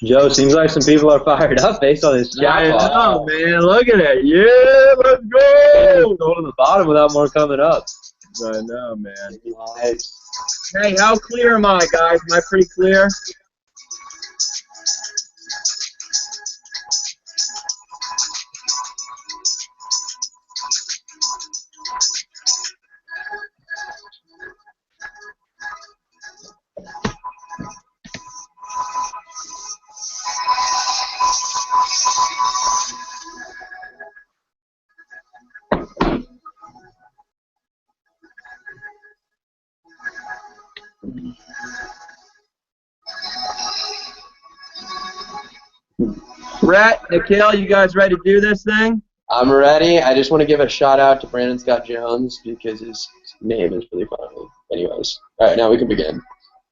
Joe, seems like some people are fired up based on this chat box. I know, man. Look at it. Yeah, let's go. Go to the bottom without more coming up. I know, man. Nice. Hey, how clear am I, guys? Am I pretty clear? Brett, Nikhil, you guys ready to do this thing? I'm ready. I just want to give a shout out to Brandon Scott Jones because his name is really funny. Anyways, all right, now we can begin.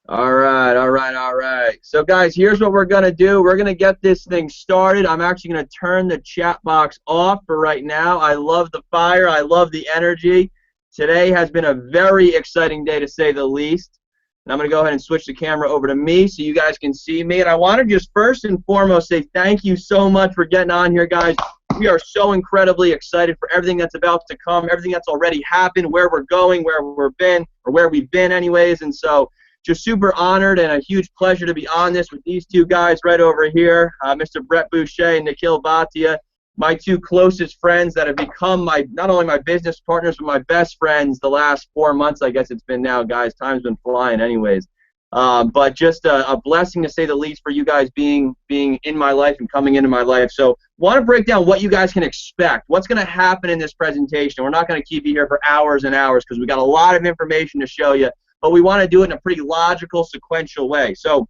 All right. So, guys, here's what we're going to do. We're going to get this thing started. I'm actually going to turn the chat box off for right now. I love the fire. I love the energy. Today has been a very exciting day, to say the least. And I'm going to go ahead and switch the camera over to me so you guys can see me. And I want to just first and foremost say thank you so much for getting on here, guys. We are so incredibly excited for everything that's about to come, everything that's already happened, where we're going, where we've been anyways. And so just super honored and a huge pleasure to be on this with these two guys right over here, Mr. Brett Boucher and Nikhil Bhatia, my two closest friends that have become not only my business partners, but my best friends the last 4 months, I guess it's been now, guys. Time's been flying anyways. But just a blessing, to say the least, for you guys being in my life and coming into my life. So want to break down what you guys can expect, what's going to happen in this presentation. We're not going to keep you here for hours and hours because we got a lot of information to show you, but we want to do it in a pretty logical, sequential way. So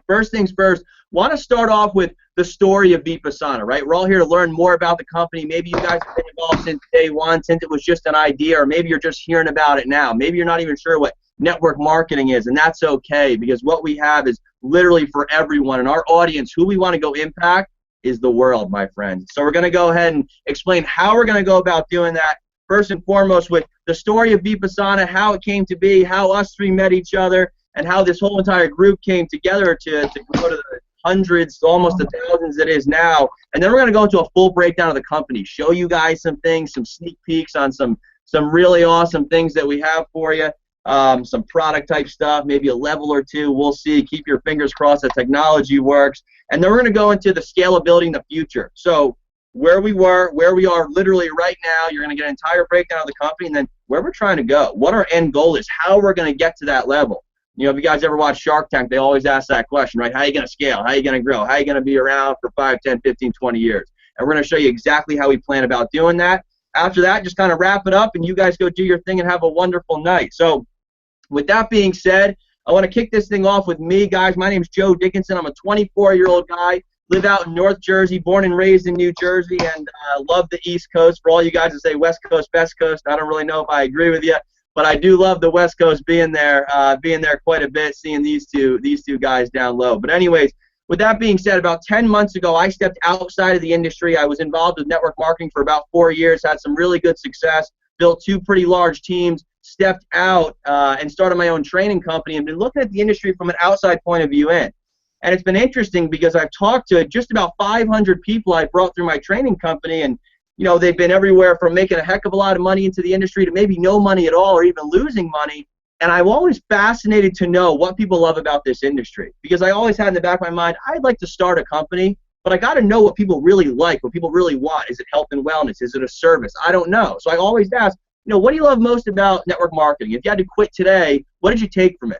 first things first, want to start off with the story of Vipassana, right? We're all here to learn more about the company. Maybe you guys have been involved since day one, since it was just an idea, or maybe you're just hearing about it now. Maybe you're not even sure what network marketing is, and that's okay, because what we have is literally for everyone. And our audience, who we want to go impact, is the world, my friends. So we're going to go ahead and explain how we're going to go about doing that. First and foremost, with the story of Vipassana, how it came to be, how us three met each other, and how this whole entire group came together to go to the hundreds, almost the thousands it is now. And then we're going to go into a full breakdown of the company, show you guys some things, some sneak peeks on some really awesome things that we have for you, some product type stuff, maybe a level or two. We'll see. Keep your fingers crossed that technology works. And then we're going to go into the scalability in the future. So where we were, where we are literally right now, you're going to get an entire breakdown of the company, and then where we're trying to go, what our end goal is, how we're going to get to that level. You know, if you guys ever watch Shark Tank, they always ask that question, right? How are you going to scale? How are you going to grow? How are you going to be around for 5, 10, 15, 20 years? And we're going to show you exactly how we plan about doing that. After that, just kind of wrap it up, and you guys go do your thing and have a wonderful night. So with that being said, I want to kick this thing off with me, guys. My name's Joe Dickinson. I'm a 24-year-old guy, live out in North Jersey, born and raised in New Jersey, and love the East Coast. For all you guys that say West Coast, best coast, I don't really know if I agree with you. But I do love the West Coast, being there quite a bit, seeing these two guys down low. But anyways, with that being said, about 10 months ago, I stepped outside of the industry. I was involved with network marketing for about 4 years, had some really good success, built 2 pretty large teams, stepped out and started my own training company, and been looking at the industry from an outside point of view in. And it's been interesting because I've talked to just about 500 people I brought through my training company, and you know, they've been everywhere from making a heck of a lot of money into the industry to maybe no money at all or even losing money. And I'm always fascinated to know what people love about this industry, because I always had in the back of my mind, I'd like to start a company, but I got to know what people really like, what people really want. Is it health and wellness? Is it a service? I don't know. So I always ask, you know, what do you love most about network marketing? If you had to quit today, what did you take from it?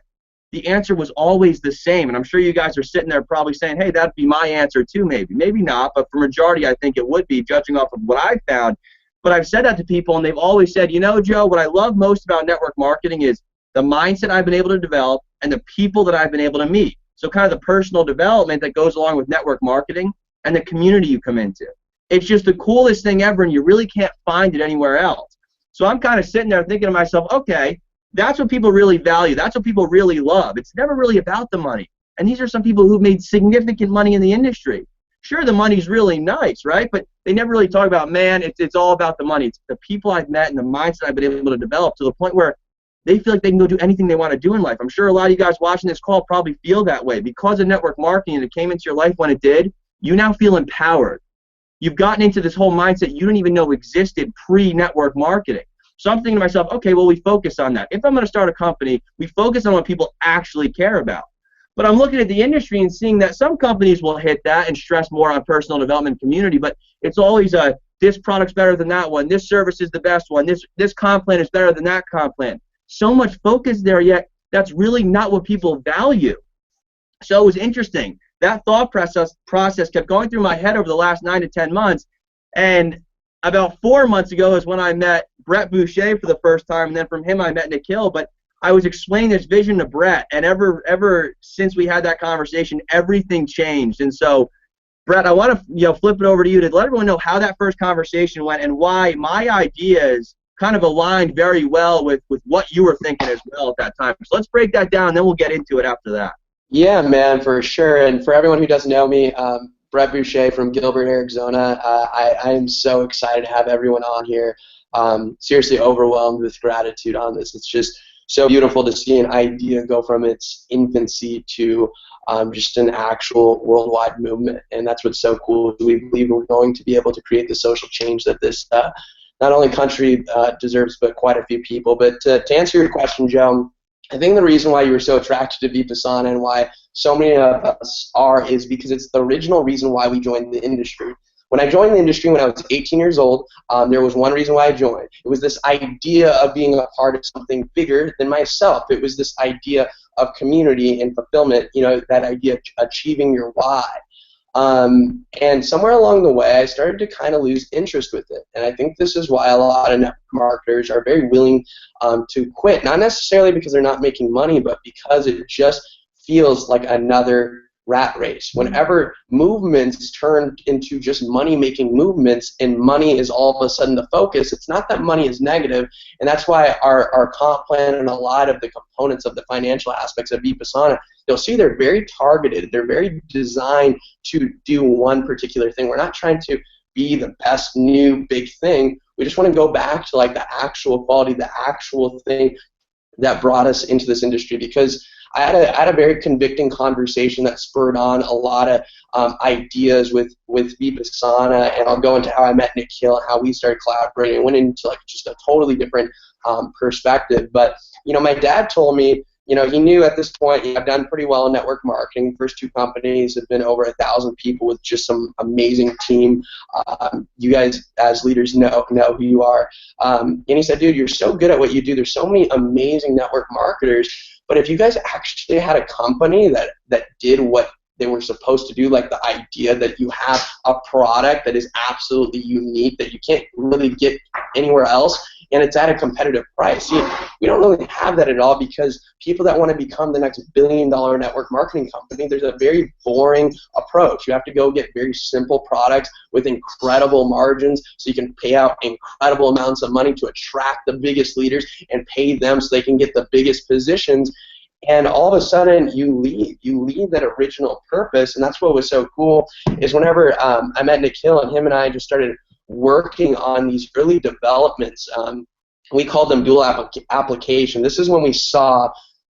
The answer was always the same, and I'm sure you guys are sitting there probably saying, hey, that'd be my answer too, maybe not, but for majority I think it would be, judging off of what I've found. But I've said that to people, and they've always said, you know, Joe, what I love most about network marketing is the mindset I've been able to develop and the people that I've been able to meet. So kind of the personal development that goes along with network marketing and the community you come into. It's just the coolest thing ever, and you really can't find it anywhere else. So I'm kind of sitting there thinking to myself, okay, that's what people really value. That's what people really love. It's never really about the money. And these are some people who've made significant money in the industry. Sure, the money's really nice, right? But they never really talk about, man, it's all about the money. It's the people I've met and the mindset I've been able to develop to the point where they feel like they can go do anything they want to do in life. I'm sure a lot of you guys watching this call probably feel that way. Because of network marketing and it came into your life when it did, you now feel empowered. You've gotten into this whole mindset you don't even know existed pre-network marketing. So I'm thinking to myself, okay, well, we focus on that. If I'm going to start a company, we focus on what people actually care about. But I'm looking at the industry and seeing that some companies will hit that and stress more on personal development community, but it's always this product's better than that one, this service is the best one, this comp plan is better than that comp plan. So much focus there, yet that's really not what people value. So it was interesting. That thought process kept going through my head over the last 9 to 10 months, and about 4 months ago is when I met Brett Boucher for the first time, and then from him I met Nikhil. But I was explaining this vision to Brett, and ever since we had that conversation, everything changed. And so, Brett, I want to flip it over to you to let everyone know how that first conversation went and why my ideas kind of aligned very well with what you were thinking as well at that time. So let's break that down, and then we'll get into it after that. Yeah, man, for sure. And for everyone who doesn't know me, Brett Boucher from Gilbert, Arizona. I am so excited to have everyone on here. Seriously overwhelmed with gratitude on this. It's just so beautiful to see an idea go from its infancy to just an actual worldwide movement. And that's what's so cool. We believe we're going to be able to create the social change that this not only country deserves, but quite a few people. But to answer your question, Joe, I think the reason why you were so attracted to Vipassana and why so many of us are is because it's the original reason why we joined the industry. When I joined the industry when I was 18 years old, there was one reason why I joined. It was this idea of being a part of something bigger than myself. It was this idea of community and fulfillment, that idea of achieving your why. And somewhere along the way, I started to kind of lose interest with it. And I think this is why a lot of network marketers are very willing to quit, not necessarily because they're not making money, but because it just feels like another rat race. Whenever movements turn into just money-making movements and money is all of a sudden the focus, it's not that money is negative, and that's why our comp plan and a lot of the components of the financial aspects of Vipassana, you'll see they're very targeted. They're very designed to do one particular thing. We're not trying to be the best new big thing. We just want to go back to like the actual quality, the actual thing that brought us into this industry, because I had a very convicting conversation that spurred on a lot of ideas with Vipassana, and I'll go into how I met Nikhil and how we started collaborating. It went into like just a totally different perspective. But my dad told me, he knew at this point I've done pretty well in network marketing. First 2 companies have been over 1,000 people with just some amazing team. You guys as leaders know who you are. And he said, dude, you're so good at what you do. There's so many amazing network marketers. But if you guys actually had a company that did what they were supposed to do, like the idea that you have a product that is absolutely unique, that you can't really get anywhere else, and it's at a competitive price. See, we don't really have that at all, because people that want to become the next billion-dollar network marketing company, there's a very boring approach. You have to go get very simple products with incredible margins so you can pay out incredible amounts of money to attract the biggest leaders and pay them so they can get the biggest positions. And all of a sudden, you leave that original purpose. And that's what was so cool is whenever I met Nikhil, and him and I just started working on these early developments. We called them dual application. This is when we saw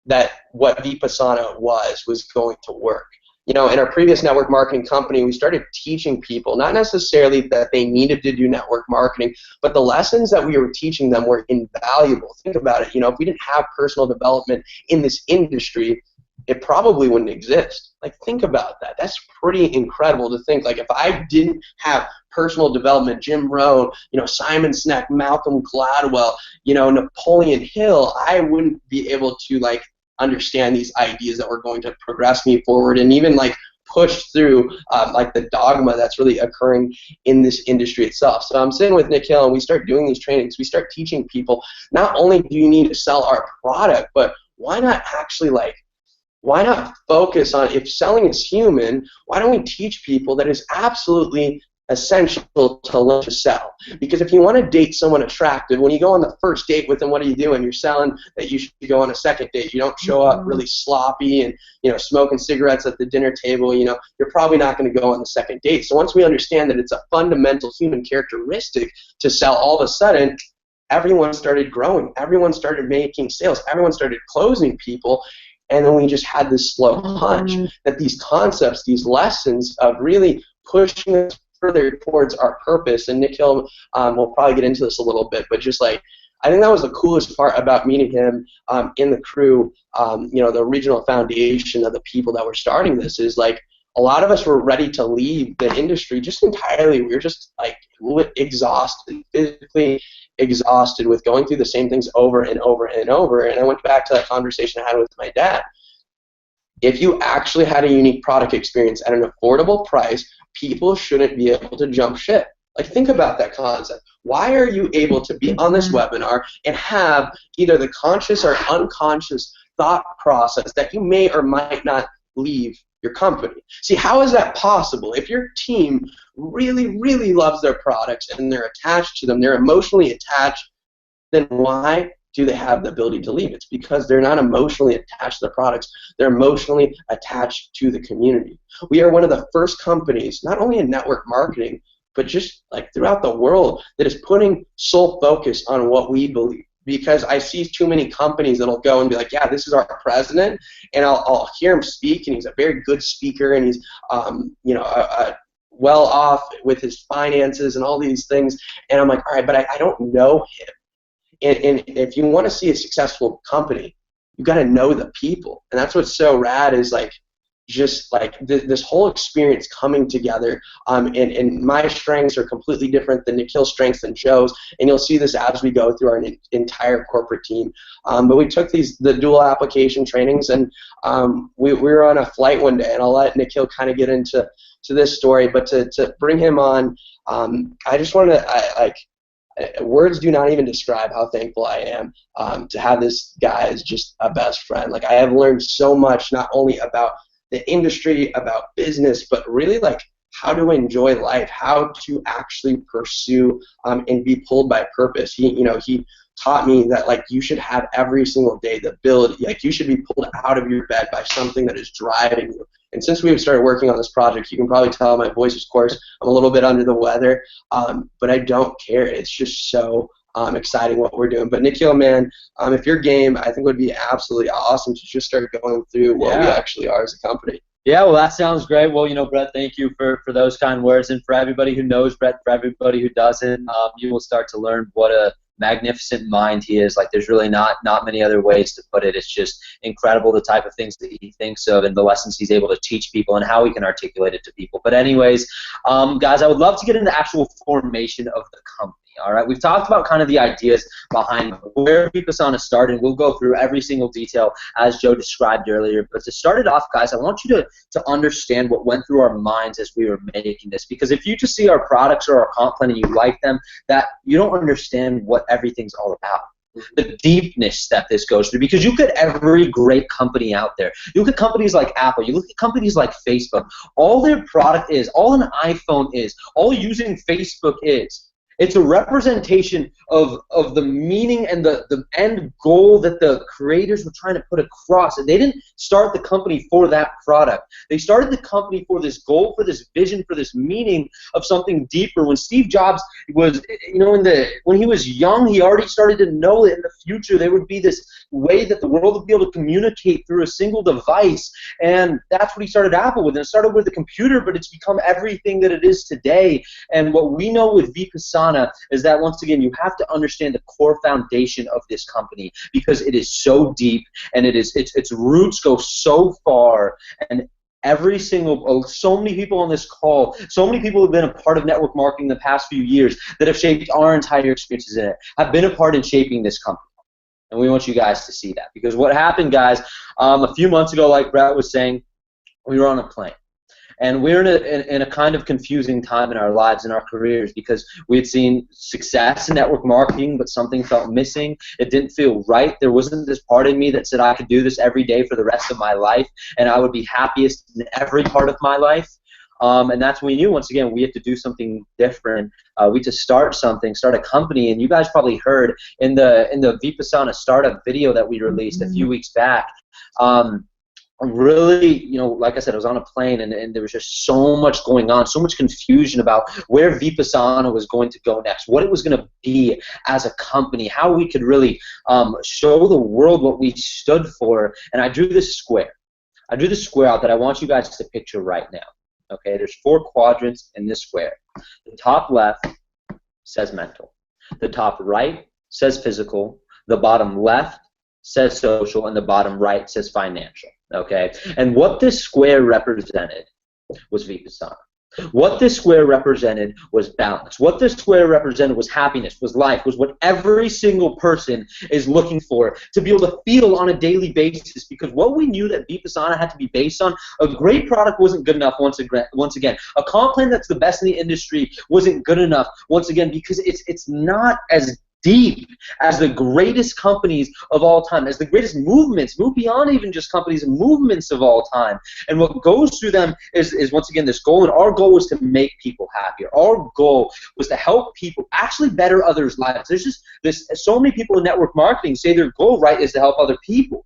that what Vipassana was going to work. In our previous network marketing company, we started teaching people, not necessarily that they needed to do network marketing, but the lessons that we were teaching them were invaluable. Think about it. If we didn't have personal development in this industry, it probably wouldn't exist. Like, think about that. That's pretty incredible to think. Like, if I didn't have personal development, Jim Rohn, Simon Sinek, Malcolm Gladwell, Napoleon Hill, I wouldn't be able to, understand these ideas that were going to progress me forward and even, push through, the dogma that's really occurring in this industry itself. So I'm sitting with Nikhil, and we start doing these trainings. We start teaching people, not only do you need to sell our product, but why not actually, why not focus on, if selling is human, why don't we teach people that is absolutely essential to learn to sell? Because if you want to date someone attractive, when you go on the first date with them, what are you doing? You're selling that you should go on a second date. You don't show up really sloppy and smoking cigarettes at the dinner table. You're probably not going to go on the second date. So once we understand that it's a fundamental human characteristic to sell, all of a sudden everyone started growing. Everyone started making sales. Everyone started closing people. And then we just had this slow hunch that these concepts, these lessons of really pushing us further towards our purpose. And Nikhil will probably get into this a little bit, but just like, I think that was the coolest part about meeting him in the crew, the regional foundation of the people that were starting this is like, a lot of us were ready to leave the industry just entirely. We were just like exhausted, physically exhausted with going through the same things over and over and over. And I went back to that conversation I had with my dad. If you actually had a unique product experience at an affordable price, people shouldn't be able to jump ship. Like, think about that concept. Why are you able to be on this webinar and have either the conscious or unconscious thought process that you may or might not leave your company? See, how is that possible? If your team really, really loves their products and they're attached to them, they're emotionally attached, then why do they have the ability to leave? It's because they're not emotionally attached to the products. They're emotionally attached to the community. We are one of the first companies, not only in network marketing, but just like throughout the world, that is putting sole focus on what we believe. Because I see too many companies that'll go and be like, yeah, this is our president, and I'll hear him speak, and he's a very good speaker, and he's well off with his finances and all these things, and I'm like, all right, but I don't know him. And if you want to see a successful company, you got to know the people, and that's what's so rad is like, just like this whole experience coming together, and my strengths are completely different than Nikhil's strengths and Joe's, and you'll see this as we go through our entire corporate team. But we took the dual application trainings, and we were on a flight one day, and I'll let Nikhil kind of get into this story, but to bring him on, I just want to, words do not even describe how thankful I am to have this guy as just a best friend. Like, I have learned so much, not only about the industry, about business, but really like how to enjoy life, how to actually pursue and be pulled by purpose. He taught me that like you should have every single day the ability, like you should be pulled out of your bed by something that is driving you. And since we've started working on this project, you can probably tell my voice is coarse. I'm a little bit under the weather, but I don't care. It's just so exciting what we're doing. But Nikhil, man, if you're game, I think it would be absolutely awesome to just start going through what we actually are as a company. Yeah, well, that sounds great. Well, Brett, thank you for those kind words. And for everybody who knows Brett, for everybody who doesn't, you will start to learn what a magnificent mind he is. Like, there's really not many other ways to put it. It's just incredible the type of things that he thinks of and the lessons he's able to teach people and how he can articulate it to people. But anyways, guys, I would love to get into the actual formation of the company. All right, we've talked about kind of the ideas behind where Vipassana started. We'll go through every single detail as Joe described earlier. But to start it off, guys, I want you to understand what went through our minds as we were making this. Because if you just see our products or our comp plan and you like them, that you don't understand what everything's all about. The deepness that this goes through, because you look at every great company out there. You look at companies like Apple, you look at companies like Facebook, all their product is, all an iPhone is, all using Facebook is. It's a representation of the meaning and the end goal that the creators were trying to put across. And they didn't start the company for that product. They started the company for this goal, for this vision, for this meaning of something deeper. When Steve Jobs was, when he was young, he already started to know that in the future there would be this way that the world would be able to communicate through a single device. And that's what he started Apple with. And it started with the computer, but it's become everything that it is today. And what we know with Vipassana is that, once again, you have to understand the core foundation of this company, because it is so deep and its roots go so far. And so many people on this call, so many people who have been a part of network marketing the past few years that have shaped our entire experiences in it, have been a part in shaping this company. And we want you guys to see that, because what happened, guys, a few months ago, like Brett was saying, we were on a plane. And we're in a kind of confusing time in our lives and our careers, because we had seen success in network marketing, but something felt missing. It didn't feel right. There wasn't this part of me that said I could do this every day for the rest of my life, and I would be happiest in every part of my life. And that's when we knew, once again, we had to do something different. We had to start a company. And you guys probably heard in the Vipassana startup video that we released a few weeks back, really, like I said, I was on a plane, and there was just so much going on, so much confusion about where Vipassana was going to go next, what it was going to be as a company, how we could really show the world what we stood for. And I drew this square. I drew this square out that I want you guys to picture right now. Okay, there's 4 quadrants in this square. The top left says mental. The top right says physical. The bottom left says social, and the bottom right says financial. Okay, and what this square represented was Vipassana. What this square represented was balance. What this square represented was happiness, was life, was what every single person is looking for, to be able to feel on a daily basis. Because what we knew that Vipassana had to be based on, a great product wasn't good enough once again. A comp plan that's the best in the industry wasn't good enough once again, because it's not as deep as the greatest companies of all time, as the greatest movements, move beyond even just companies and movements of all time. And what goes through them is once again this goal, and our goal was to make people happier. Our goal was to help people actually better others' lives. There's so many people in network marketing say their goal, right, is to help other people.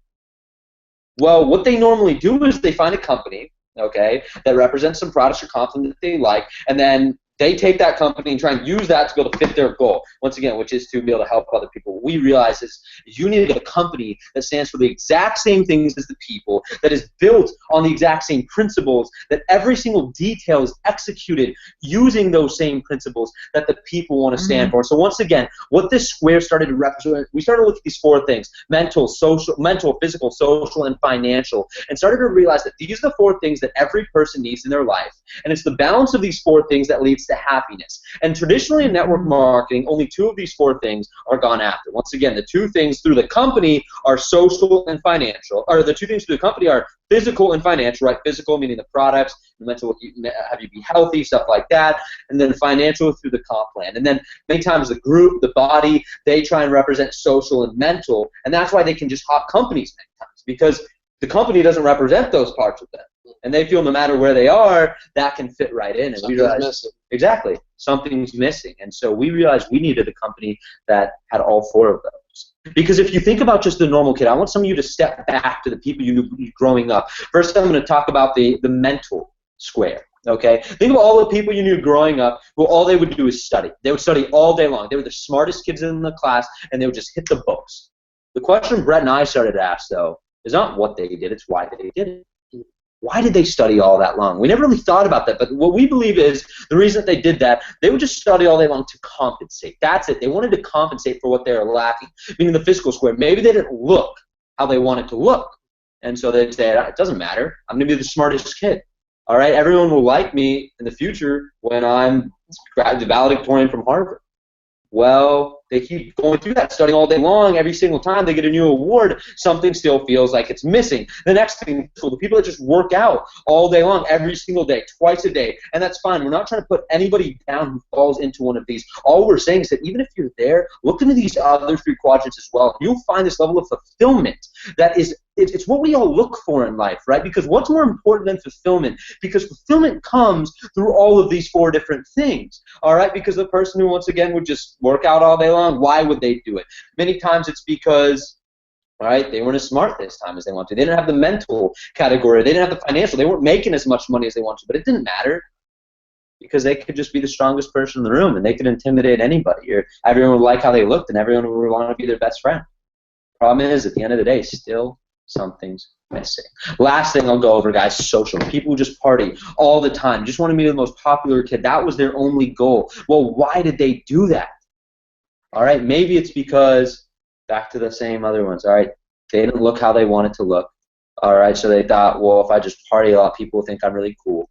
Well, what they normally do is they find a company, okay, that represents some products or content that they like, and then they take that company and try and use that to be able to fit their goal, once again, which is to be able to help other people. What we realize is you need a company that stands for the exact same things as the people, that is built on the exact same principles, that every single detail is executed using those same principles that the people want to stand for. So once again, what this square started to represent, we started to look at these 4 things: mental, physical, social, and financial, and started to realize that these are the 4 things that every person needs in their life. And it's the balance of these 4 things that leads to happiness. And traditionally in network marketing, only 2 of these 4 things are gone after. Once again, the 2 things through the company are social and financial, or the 2 things through the company are physical and financial, right? Physical meaning the products, mental, have you be healthy, stuff like that, and then financial through the comp plan. And then many times the group, the body, they try and represent social and mental, and that's why they can just hop companies many times, because the company doesn't represent those parts of them. And they feel no matter where they are, that can fit right in. And we realize, missing. Exactly, something's missing. And so we realized we needed a company that had all 4 of those. Because if you think about just the normal kid, I want some of you to step back to the people you knew growing up. First, I'm going to talk about the mental square. Okay? Think of all the people you knew growing up who all they would do is study. They would study all day long. They were the smartest kids in the class, and they would just hit the books. The question Brett and I started to ask, though, is not what they did, it's why they did it. Why did they study all that long? We never really thought about that, but what we believe is the reason that they did that, they would just study all day long to compensate. That's it. They wanted to compensate for what they were lacking, meaning the physical square. Maybe they didn't look how they wanted to look, and so they'd say, it doesn't matter. I'm going to be the smartest kid. All right, everyone will like me in the future when I'm valedictorian from Harvard. Well, they keep going through that, studying all day long. Every single time they get a new award, something still feels like it's missing. The next thing, the people that just work out all day long, every single day, twice a day, and that's fine. We're not trying to put anybody down who falls into one of these. All we're saying is that even if you're there, look into these other 3 quadrants as well. You'll find this level of fulfillment that is, it's what we all look for in life, right? Because what's more important than fulfillment? Because fulfillment comes through all of these 4 different things, all right? Because the person who, once again, would just work out all day long, why would they do it? Many times it's because, all right, they weren't as smart this time as they wanted to. They didn't have the mental category. They didn't have the financial. They weren't making as much money as they wanted to, but it didn't matter because they could just be the strongest person in the room, and they could intimidate anybody. Or everyone would like how they looked, and everyone would want to be their best friend. Problem is, at the end of the day, still something's missing. Last thing I'll go over, guys, social. People who just party all the time, just want to be the most popular kid. That was their only goal. Well, why did they do that? All right, maybe it's because, back to the same other ones, all right, they didn't look how they wanted to look. All right, so they thought, well, if I just party a lot, people will think I'm really cool.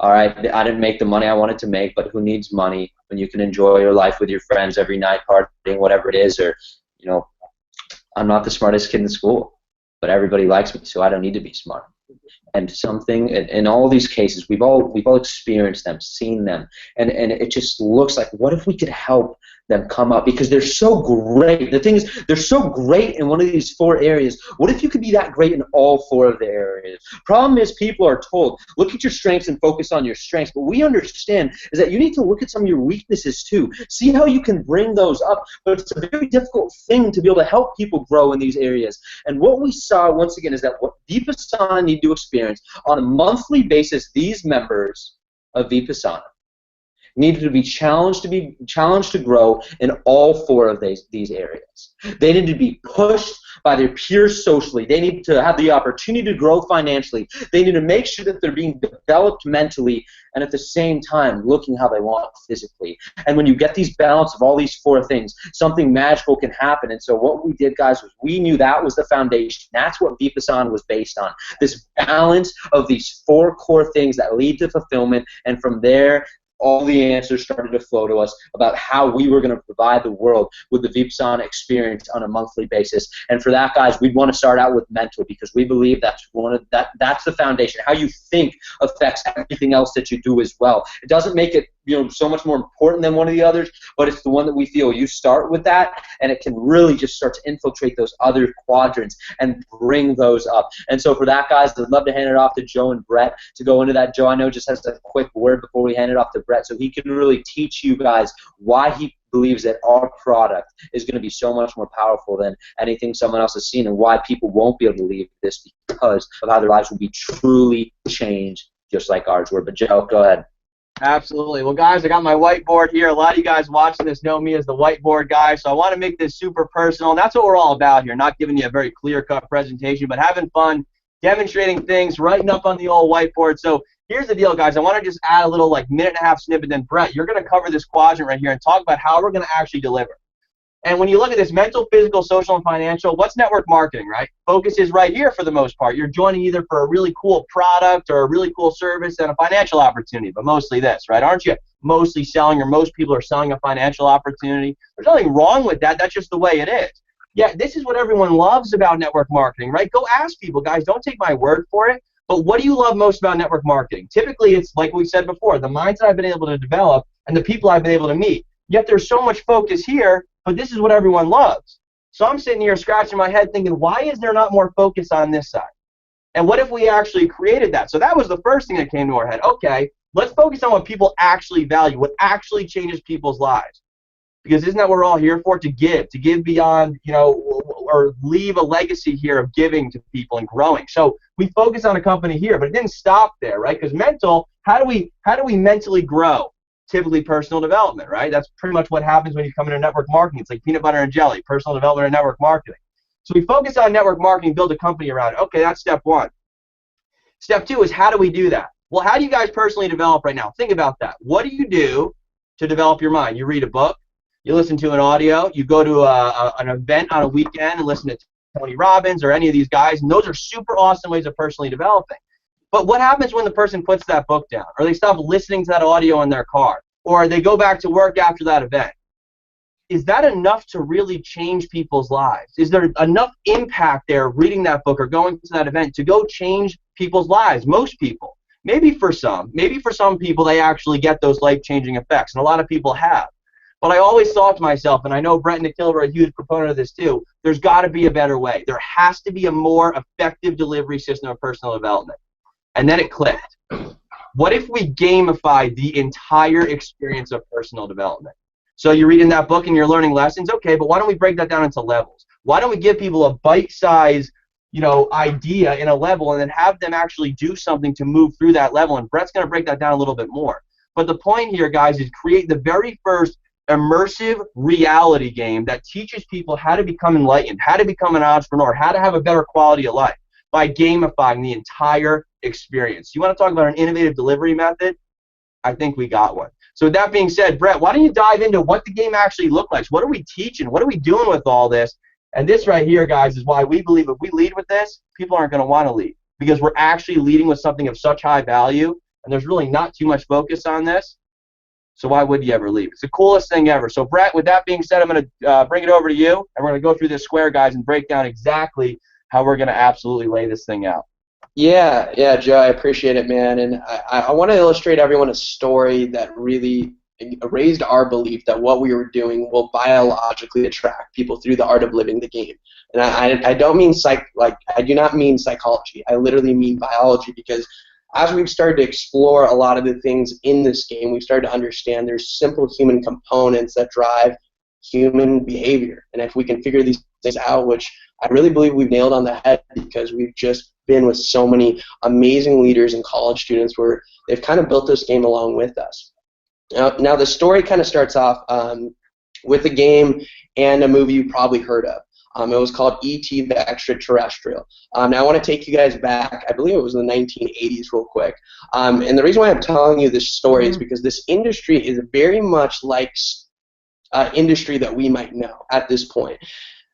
All right, I didn't make the money I wanted to make, but who needs money when you can enjoy your life with your friends every night, partying, whatever it is, or, you know, I'm not the smartest kid in school, but everybody likes me, so I don't need to be smart. And something, in all these cases, we've all experienced them, seen them, and it just looks like, what if we could help them come up because they're so great. The thing is, they're so great in one of these 4 areas. What if you could be that great in all 4 of the areas? Problem is, people are told, look at your strengths and focus on your strengths. But we understand is that you need to look at some of your weaknesses too. See how you can bring those up. But it's a very difficult thing to be able to help people grow in these areas. And what we saw, once again, is that what Vipassana need to experience on a monthly basis, these members of Vipassana needed to be challenged to grow in all 4 of these areas. They need to be pushed by their peers socially. They need to have the opportunity to grow financially. They need to make sure that they're being developed mentally and at the same time looking how they want physically. And when you get these balance of all these 4 things, something magical can happen. And so what we did, guys, was we knew that was the foundation. That's what Vipassana was based on, this balance of these 4 core things that lead to fulfillment. And from there, all the answers started to flow to us about how we were going to provide the world with the Vipassana experience on a monthly basis. And for that, guys, we'd want to start out with mental because we believe that's that's the foundation. How you think affects everything else that you do as well. It doesn't make it so much more important than one of the others, but it's the one that we feel you start with that, and it can really just start to infiltrate those other quadrants and bring those up. And so for that, guys, I'd love to hand it off to Joe and Brett to go into that. Joe, I know, just has a quick word before we hand it off to Brett so he can really teach you guys why he believes that our product is going to be so much more powerful than anything someone else has seen, and why people won't be able to leave this because of how their lives will be truly changed just like ours were. But Joe, go ahead. Absolutely. Well, guys, I got my whiteboard here. A lot of you guys watching this know me as the whiteboard guy, so I want to make this super personal, and that's what we're all about here, not giving you a very clear-cut presentation, but having fun, demonstrating things, writing up on the old whiteboard. So here's the deal, guys. I want to just add a little, minute-and-a-half snippet, then Brett, you're going to cover this quadrant right here and talk about how we're going to actually deliver. And when you look at this mental, physical, social, and financial, what's network marketing, right? Focus is right here for the most part. You're joining either for a really cool product or a really cool service and a financial opportunity, but mostly this, right? Aren't you mostly selling, or most people are selling a financial opportunity? There's nothing wrong with that. That's just the way it is. Yeah, this is what everyone loves about network marketing, right? Go ask people, guys. Don't take my word for it. But what do you love most about network marketing? Typically, it's like we said before, the mindset I've been able to develop and the people I've been able to meet. Yet there's so much focus here, but this is what everyone loves. So I'm sitting here scratching my head thinking, why is there not more focus on this side? And what if we actually created that? So that was the first thing that came to our head. Okay, let's focus on what people actually value, what actually changes people's lives. Because isn't that what we're all here for? To give beyond, or leave a legacy here of giving to people and growing. So we focus on a company here, but it didn't stop there, right? Because mental, how do we mentally grow? Typically personal development, right? That's pretty much what happens when you come into network marketing. It's like peanut butter and jelly, personal development and network marketing. So we focus on network marketing, build a company around it. Okay, that's step 1. Step 2 is, how do we do that? Well, how do you guys personally develop right now? Think about that. What do you do to develop your mind? You read a book, you listen to an audio, you go to an event on a weekend and listen to Tony Robbins or any of these guys, and those are super awesome ways of personally developing. But what happens when the person puts that book down, or they stop listening to that audio in their car, or they go back to work after that event? Is that enough to really change people's lives? Is there enough impact there reading that book or going to that event to go change people's lives? Most people. Maybe for some people they actually get those life-changing effects, and a lot of people have. But I always thought to myself, and I know Brett and Nikhil are a huge proponent of this too, there's got to be a better way. There has to be a more effective delivery system of personal development. And then it clicked. What if we gamified the entire experience of personal development? So you're reading that book and you're learning lessons, okay, but why don't we break that down into levels? Why don't we give people a bite-sized, idea in a level and then have them actually do something to move through that level? And Brett's going to break that down a little bit more. But the point here, guys, is create the very first immersive reality game that teaches people how to become enlightened, how to become an entrepreneur, how to have a better quality of life by gamifying the entire experience. You want to talk about an innovative delivery method? I think we got one. So with that being said, Brett, why don't you dive into what the game actually looks like? What are we teaching? What are we doing with all this? And this right here, guys, is why we believe if we lead with this, people aren't going to want to lead, because we're actually leading with something of such high value, and there's really not too much focus on this. So why would you ever leave? It's the coolest thing ever. So Brett, with that being said, I'm going to bring it over to you, and we're going to go through this square, guys, and break down exactly how we're going to absolutely lay this thing out. Yeah, Joe, I appreciate it, man. And I want to illustrate everyone a story that really raised our belief that what we were doing will biologically attract people through the art of living the game. And I don't mean I do not mean psychology. I literally mean biology, because as we've started to explore a lot of the things in this game, we've started to understand there's simple human components that drive human behavior. And if we can figure these things out, which I really believe we've nailed on the head, because we've just been with so many amazing leaders and college students where they've kind of built this game along with us. Now the story kind of starts off with a game and a movie you probably heard of. It was called E.T. the Extraterrestrial. Now I want to take you guys back, I believe it was in the 1980s real quick. And the reason why I'm telling you this story is because this industry is very much like industry that we might know at this point.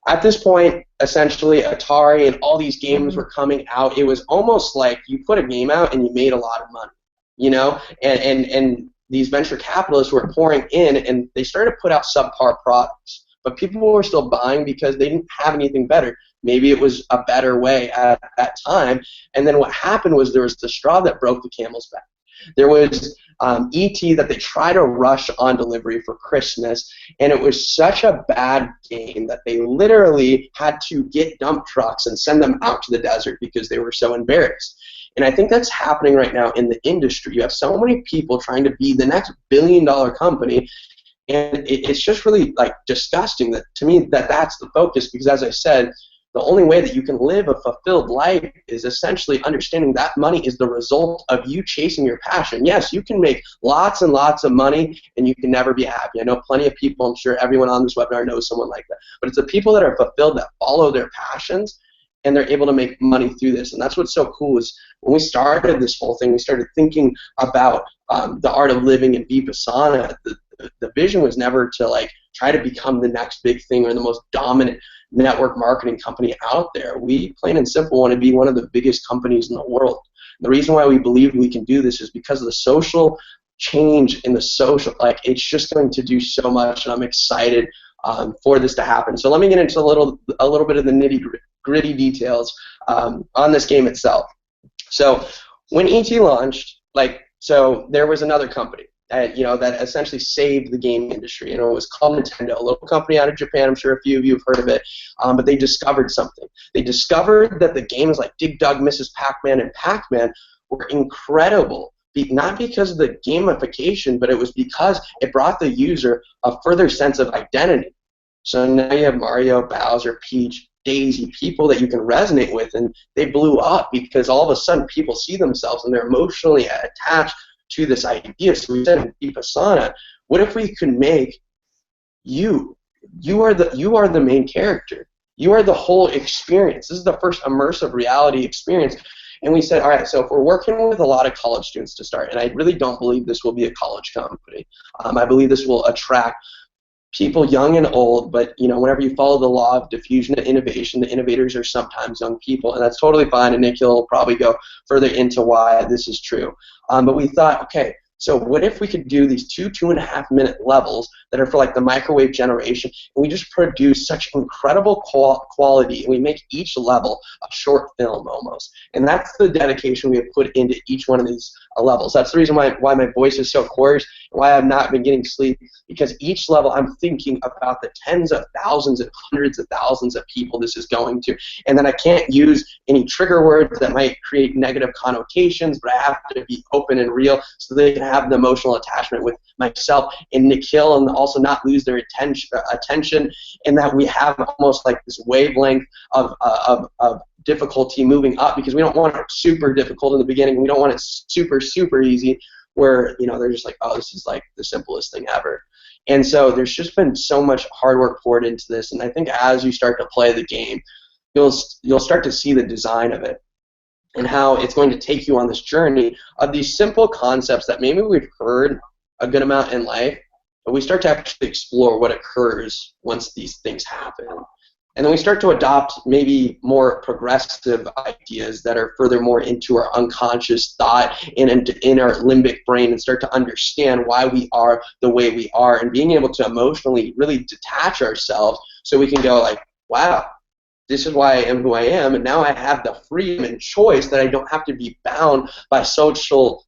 At this point, essentially, Atari and all these games were coming out. It was almost like you put a game out and you made a lot of money, you know? And these venture capitalists were pouring in, and they started to put out subpar products. But people were still buying because they didn't have anything better. Maybe it was a better way at that time. And then what happened was there was the straw that broke the camel's back. There was E.T. that they tried to rush on delivery for Christmas, and it was such a bad game that they literally had to get dump trucks and send them out to the desert because they were so embarrassed. And I think that's happening right now in the industry. You have so many people trying to be the next billion-dollar company, and it's just really like disgusting that, to me, that's the focus, because as I said, the only way that you can live a fulfilled life is essentially understanding that money is the result of you chasing your passion. Yes, you can make lots and lots of money and you can never be happy. I know plenty of people, I'm sure everyone on this webinar knows someone like that. But it's the people that are fulfilled that follow their passions, and they're able to make money through this. And that's what's so cool is when we started this whole thing, we started thinking about the art of living in Vipassana. The vision was never to like try to become the next big thing or the most dominant network marketing company out there. We, plain and simple, want to be one of the biggest companies in the world. The reason why we believe we can do this is because of the social change in the social, like it's just going to do so much, and I'm excited for this to happen. So let me get into a little bit of the nitty-gritty details on this game itself. So when E.T. launched, so there was another company that essentially saved the game industry. It was called Nintendo, a little company out of Japan. I'm sure a few of you have heard of it, but they discovered something. They discovered that the games like Dig Dug, Mrs. Pac-Man, and Pac-Man were incredible, not because of the gamification, but it was because it brought the user a further sense of identity. So now you have Mario, Bowser, Peach, Daisy, people that you can resonate with, and they blew up because all of a sudden people see themselves and they're emotionally attached to this idea. So we said in Vipassana, what if we could make you are the main character. You are the whole experience. This is the first immersive reality experience. And we said, all right, so if we're working with a lot of college students to start, and I really don't believe this will be a college company. I believe this will attract people young and old, but whenever you follow the law of diffusion and innovation, the innovators are sometimes young people, and that's totally fine, and Nikhil will probably go further into why this is true. But we thought, okay, so what if we could do these 2.5 minute levels that are for like the microwave generation, and we just produce such incredible quality, and we make each level a short film almost. And that's the dedication we have put into each one of these levels. That's the reason why my voice is so hoarse, why I've not been getting sleep, because each level I'm thinking about the tens of thousands and hundreds of thousands of people this is going to. And then I can't use any trigger words that might create negative connotations, but I have to be open and real so they can have the emotional attachment with myself and Nikhil, and also not lose their attention, and that we have almost like this wavelength of difficulty moving up, because we don't want it super difficult in the beginning. We don't want it super, super easy where they're just like, oh, this is like the simplest thing ever. And so there's just been so much hard work poured into this, and I think as you start to play the game, you'll start to see the design of it and how it's going to take you on this journey of these simple concepts that maybe we've heard a good amount in life, but we start to actually explore what occurs once these things happen. And then we start to adopt maybe more progressive ideas that are furthermore into our unconscious thought and in our limbic brain, and start to understand why we are the way we are, and being able to emotionally really detach ourselves so we can go like, wow, this is why I am who I am, and now I have the freedom and choice that I don't have to be bound by social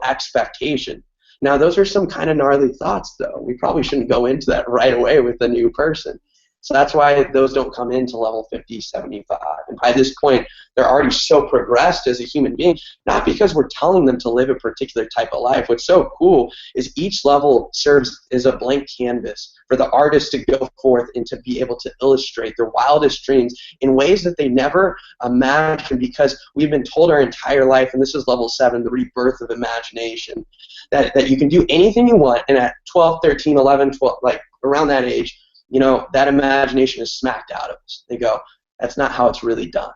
expectation. Now, those are some kind of gnarly thoughts, though. We probably shouldn't go into that right away with a new person. So that's why those don't come into level 50, 75. And by this point, they're already so progressed as a human being, not because we're telling them to live a particular type of life. What's so cool is each level serves as a blank canvas for the artist to go forth and to be able to illustrate their wildest dreams in ways that they never imagined, because we've been told our entire life, and this is level 7, the rebirth of imagination, that you can do anything you want, and at 12, 13, 11, 12, like around that age, you know, that imagination is smacked out of us. They go, that's not how it's really done.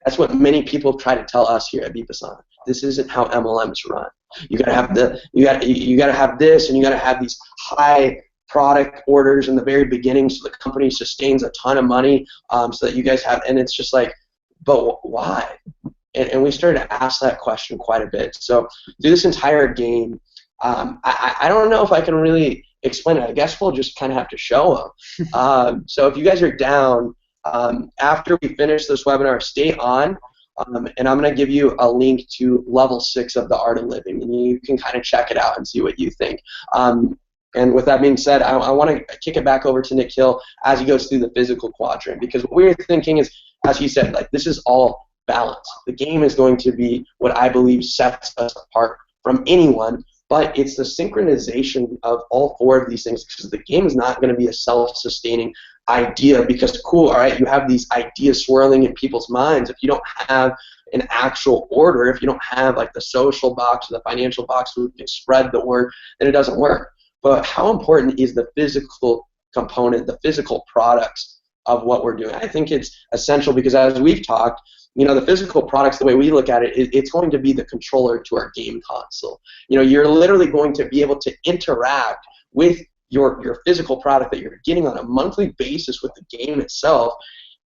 That's what many people try to tell us here at Vipassana. This isn't how MLMs run. You gotta have you gotta have this, and you gotta have these high product orders in the very beginning, so the company sustains a ton of money, so that you guys have. And it's just like, but why? And we started to ask that question quite a bit. So through this entire game, I don't know if I can really explain it. I guess we'll just kind of have to show them. So if you guys are down, after we finish this webinar, stay on, and I'm going to give you a link to level 6 of the Art of Living, and you can kind of check it out and see what you think. And with that being said, I want to kick it back over to Nick Hill as he goes through the physical quadrant, because what we're thinking is, as he said, like, this is all balance. The game is going to be what I believe sets us apart from anyone, but it's the synchronization of all 4 of these things, because the game is not going to be a self-sustaining idea, because cool, all right, you have these ideas swirling in people's minds. If you don't have an actual order, if you don't have like the social box or the financial box where you can spread the word, then it doesn't work. But how important is the physical component, the physical products of what we're doing? I think it's essential, because as we've talked, you know, the physical products, the way we look at it, it's going to be the controller to our game console. You know, you're literally going to be able to interact with your physical product that you're getting on a monthly basis with the game itself.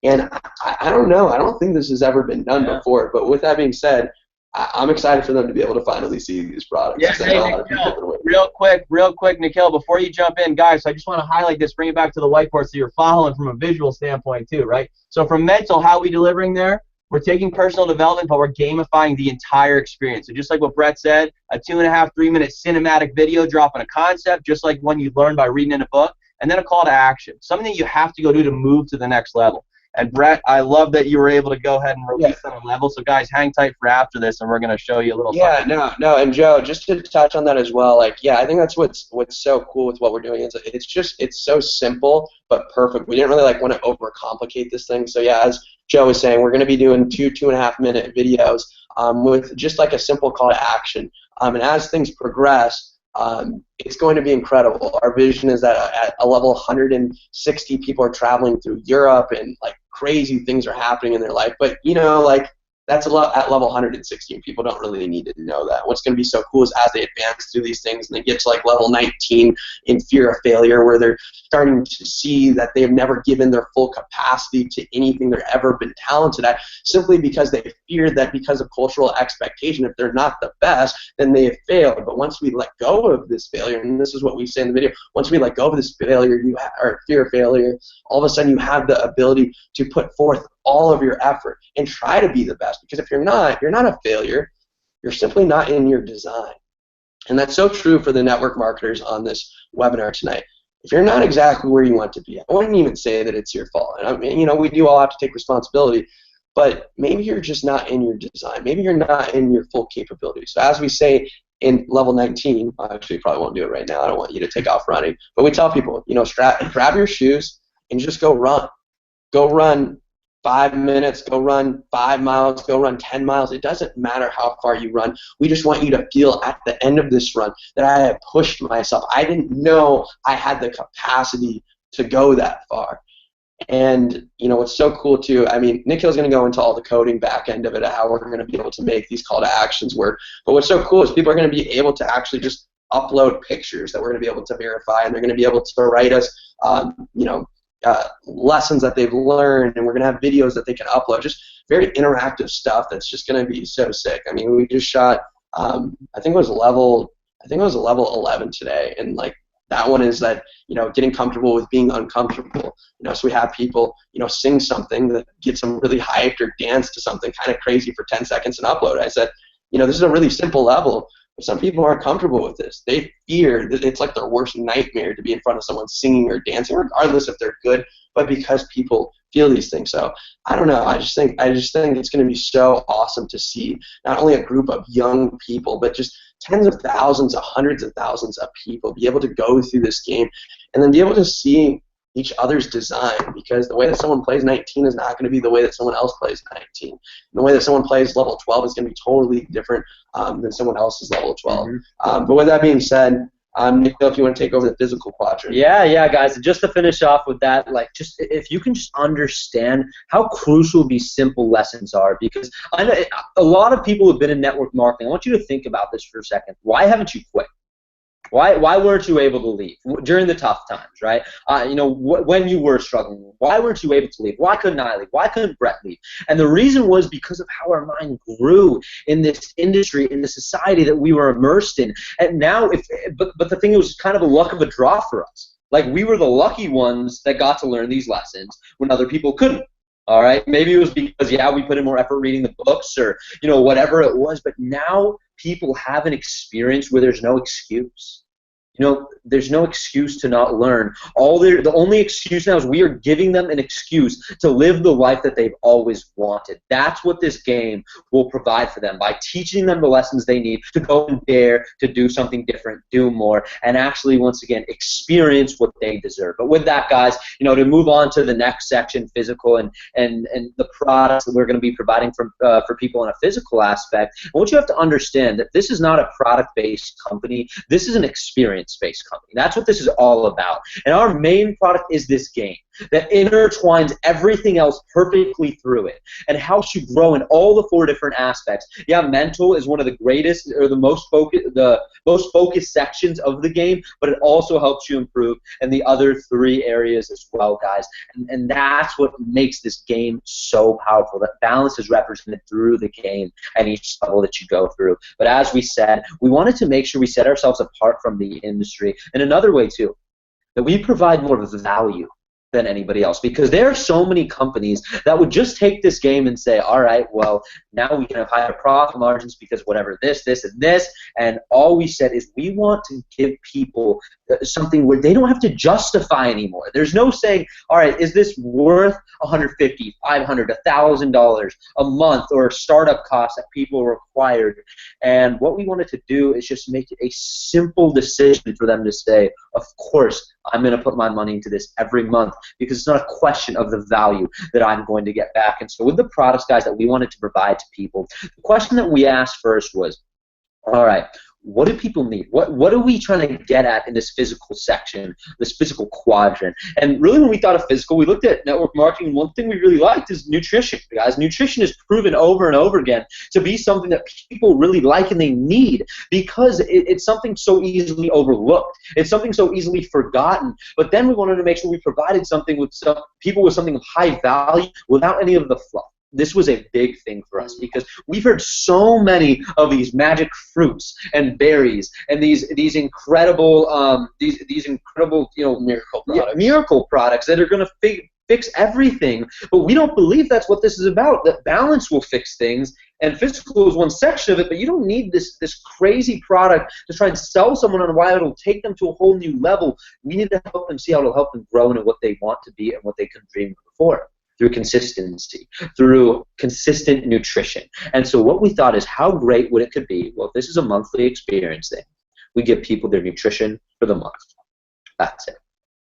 And I don't know, I don't think this has ever been done before. But with that being said, I'm excited for them to be able to finally see these products. Yeah, hey, Nikhil, real quick, Nikhil, before you jump in, guys, I just want to highlight this, bring it back to the whiteboard so you're following from a visual standpoint too, right? So from mental, how are we delivering there? We're taking personal development, but we're gamifying the entire experience. So just like what Brett said, a 2.5, 3-minute cinematic video dropping a concept, just like one you learn by reading in a book, and then a call to action, something that you have to go do to move to the next level. And Brett, I love that you were able to go ahead and release on a level. So guys, hang tight for after this, and we're going to show you a little something. No, and Joe, just to touch on that as well, like, I think that's what's so cool with what we're doing. Is it's so simple but perfect. We didn't really like want to overcomplicate this thing. So yeah, as Joe was saying, we're going to be doing 2.5 minute videos with just like a simple call to action. And as things progress, it's going to be incredible. Our vision is that at a level 160, people are traveling through Europe, and like crazy things are happening in their life. But you know, like, that's a lot at level 160, and people don't really need to know that. What's going to be so cool is as they advance through these things and they get to like level 19 in fear of failure, where they're starting to see that they've never given their full capacity to anything they've ever been talented at, simply because they feared that because of cultural expectation, if they're not the best, then they have failed. But once we let go of this failure, and this is what we say in the video, once we let go of this failure, or fear of failure, all of a sudden you have the ability to put forth all of your effort and try to be the best. Because if you're not a failure. You're simply not in your design. And that's so true for the network marketers on this webinar tonight. If you're not exactly where you want to be, I wouldn't even say that it's your fault. And I mean, you know, we do all have to take responsibility, but maybe you're just not in your design. Maybe you're not in your full capability. So as we say in level 19, I actually probably won't do it right now. I don't want you to take off running. But we tell people, you know, grab your shoes and just go run. Go run 5 minutes, go run 5 miles, go run 10 miles. It doesn't matter how far you run. We just want you to feel at the end of this run that I have pushed myself. I didn't know I had the capacity to go that far. And, you know, what's so cool, too, I mean, Nikhil's going to go into all the coding back end of it, how we're going to be able to make these call to actions work. But what's so cool is people are going to be able to actually just upload pictures that we're going to be able to verify, and they're going to be able to write us, you know, lessons that they've learned, and we're going to have videos that they can upload. Just very interactive stuff that's just going to be so sick. I mean, we just shot, I think it was level 11 today, and like that one is that, you know, getting comfortable with being uncomfortable. You know, so we have people, you know, sing something that gets them really hyped, or dance to something kind of crazy for 10 seconds and upload. I said, you know, this is a really simple level, Some people aren't comfortable with this. They fear that it's like their worst nightmare to be in front of someone singing or dancing, regardless if they're good, but because people feel these things. So I don't know. I just think it's going to be so awesome to see not only a group of young people, but just tens of thousands, hundreds of thousands of people be able to go through this game and then be able to see each other's design, because the way that someone plays 19 is not going to be the way that someone else plays 19. And the way that someone plays level 12 is going to be totally different than someone else's level 12. Mm-hmm. But with that being said, Nico, if you want to take over the physical quadrant. Yeah, guys. And just to finish off with that, like, just if you can just understand how crucial these simple lessons are, because I know a lot of people have been in network marketing. I want you to think about this for a second. Why haven't you quit? Why weren't you able to leave during the tough times, right? When you were struggling, why weren't you able to leave? Why couldn't I leave? Why couldn't Brett leave? And the reason was because of how our mind grew in this industry, in the society that we were immersed in. And now, but the thing was kind of a luck of a draw for us. Like, we were the lucky ones that got to learn these lessons when other people couldn't. All right, maybe it was because, we put in more effort reading the books or, whatever it was, but now people have an experience where there's no excuse. There's no excuse to not learn. The only excuse now is we are giving them an excuse to live the life that they've always wanted. That's what this game will provide for them, by teaching them the lessons they need to go and dare to do something different, do more, and actually, once again, experience what they deserve. But with that, guys, to move on to the next section, physical, and the products that we're going to be providing for people in a physical aspect, I want you to have to understand that this is not a product-based company. This is an experience-based company. That's what this is all about. And our main product is this game that intertwines everything else perfectly through it and helps you grow in all the 4 different aspects. Yeah, mental is one of the greatest or the most focused sections of the game, but it also helps you improve in the other 3 areas as well, guys. And that's what makes this game so powerful. That balance is represented through the game and each level that you go through. But as we said, we wanted to make sure we set ourselves apart from the industry. And another way, too, that we provide more of value than anybody else, because there are so many companies that would just take this game and say, all right, well, now we can have higher profit margins because whatever this, and this, and all we said is we want to give people something where they don't have to justify anymore. There's no saying, all right, is this worth $150, $500, $1,000 a month, or startup costs that people required? And what we wanted to do is just make it a simple decision for them to say, of course, I'm going to put my money into this every month, because it's not a question of the value that I'm going to get back. And so with the products, guys, that we wanted to provide to people, the question that we asked first was, all right, what do people need? What are we trying to get at in this physical section, this physical quadrant? And really, when we thought of physical, we looked at network marketing. One thing we really liked is nutrition, guys. Nutrition is proven over and over again to be something that people really like and they need, because it's something so easily overlooked. It's something so easily forgotten. But then we wanted to make sure we provided something with people with something of high value without any of the fluff. This was a big thing for us, because we've heard so many of these magic fruits and berries and these incredible miracle products that are going to fix everything. But we don't believe that's what this is about. That balance will fix things, and physical is one section of it. But you don't need this crazy product to try and sell someone on why it'll take them to a whole new level. We need to help them see how it'll help them grow into what they want to be and what they could dream before. Through consistency, through consistent nutrition. And so what we thought is, how great would it could be, well, if this is a monthly experience thing, we give people their nutrition for the month. That's it.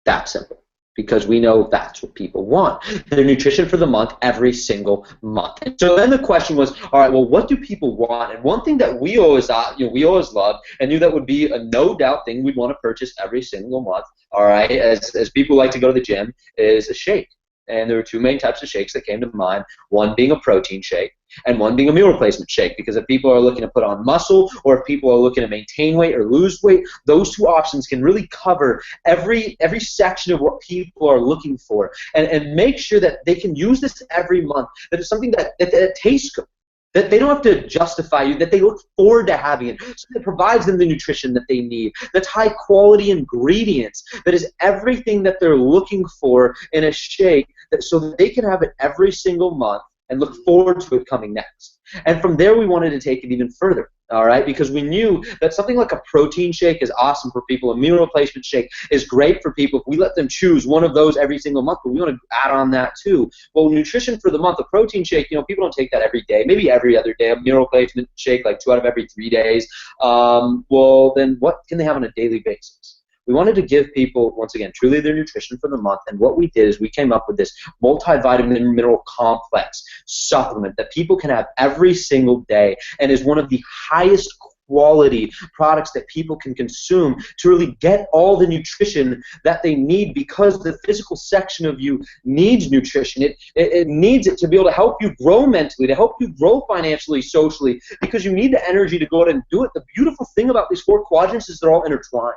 That simple. Because we know that's what people want. Their nutrition for the month every single month. And so then the question was, all right, well, what do people want? And one thing that we always thought, we always loved and knew that would be a no doubt thing we'd want to purchase every single month, all right, as people like to go to the gym, is a shake. And there were 2 main types of shakes that came to mind, one being a protein shake and one being a meal replacement shake, because if people are looking to put on muscle or if people are looking to maintain weight or lose weight, those 2 options can really cover every section of what people are looking for, and make sure that they can use this every month, that it's something that tastes good, that they don't have to justify you, that they look forward to having it, so it provides them the nutrition that they need, that's high-quality ingredients, that is everything that they're looking for in a shake, so that they can have it every single month and look forward to it coming next. And from there, we wanted to take it even further. All right, because we knew that something like a protein shake is awesome for people. A meal replacement shake is great for people if we let them choose one of those every single month, but we want to add on that too. Well, nutrition for the month, a protein shake, people don't take that every day, maybe every other day. A meal replacement shake like 2 out of every 3 days. Well, then what can they have on a daily basis? We wanted to give people, once again, truly their nutrition for the month, and what we did is we came up with this multivitamin mineral complex supplement that people can have every single day and is one of the highest quality products that people can consume to really get all the nutrition that they need, because the physical section of you needs nutrition. It needs it to be able to help you grow mentally, to help you grow financially, socially, because you need the energy to go out and do it. The beautiful thing about these 4 quadrants is they're all intertwined.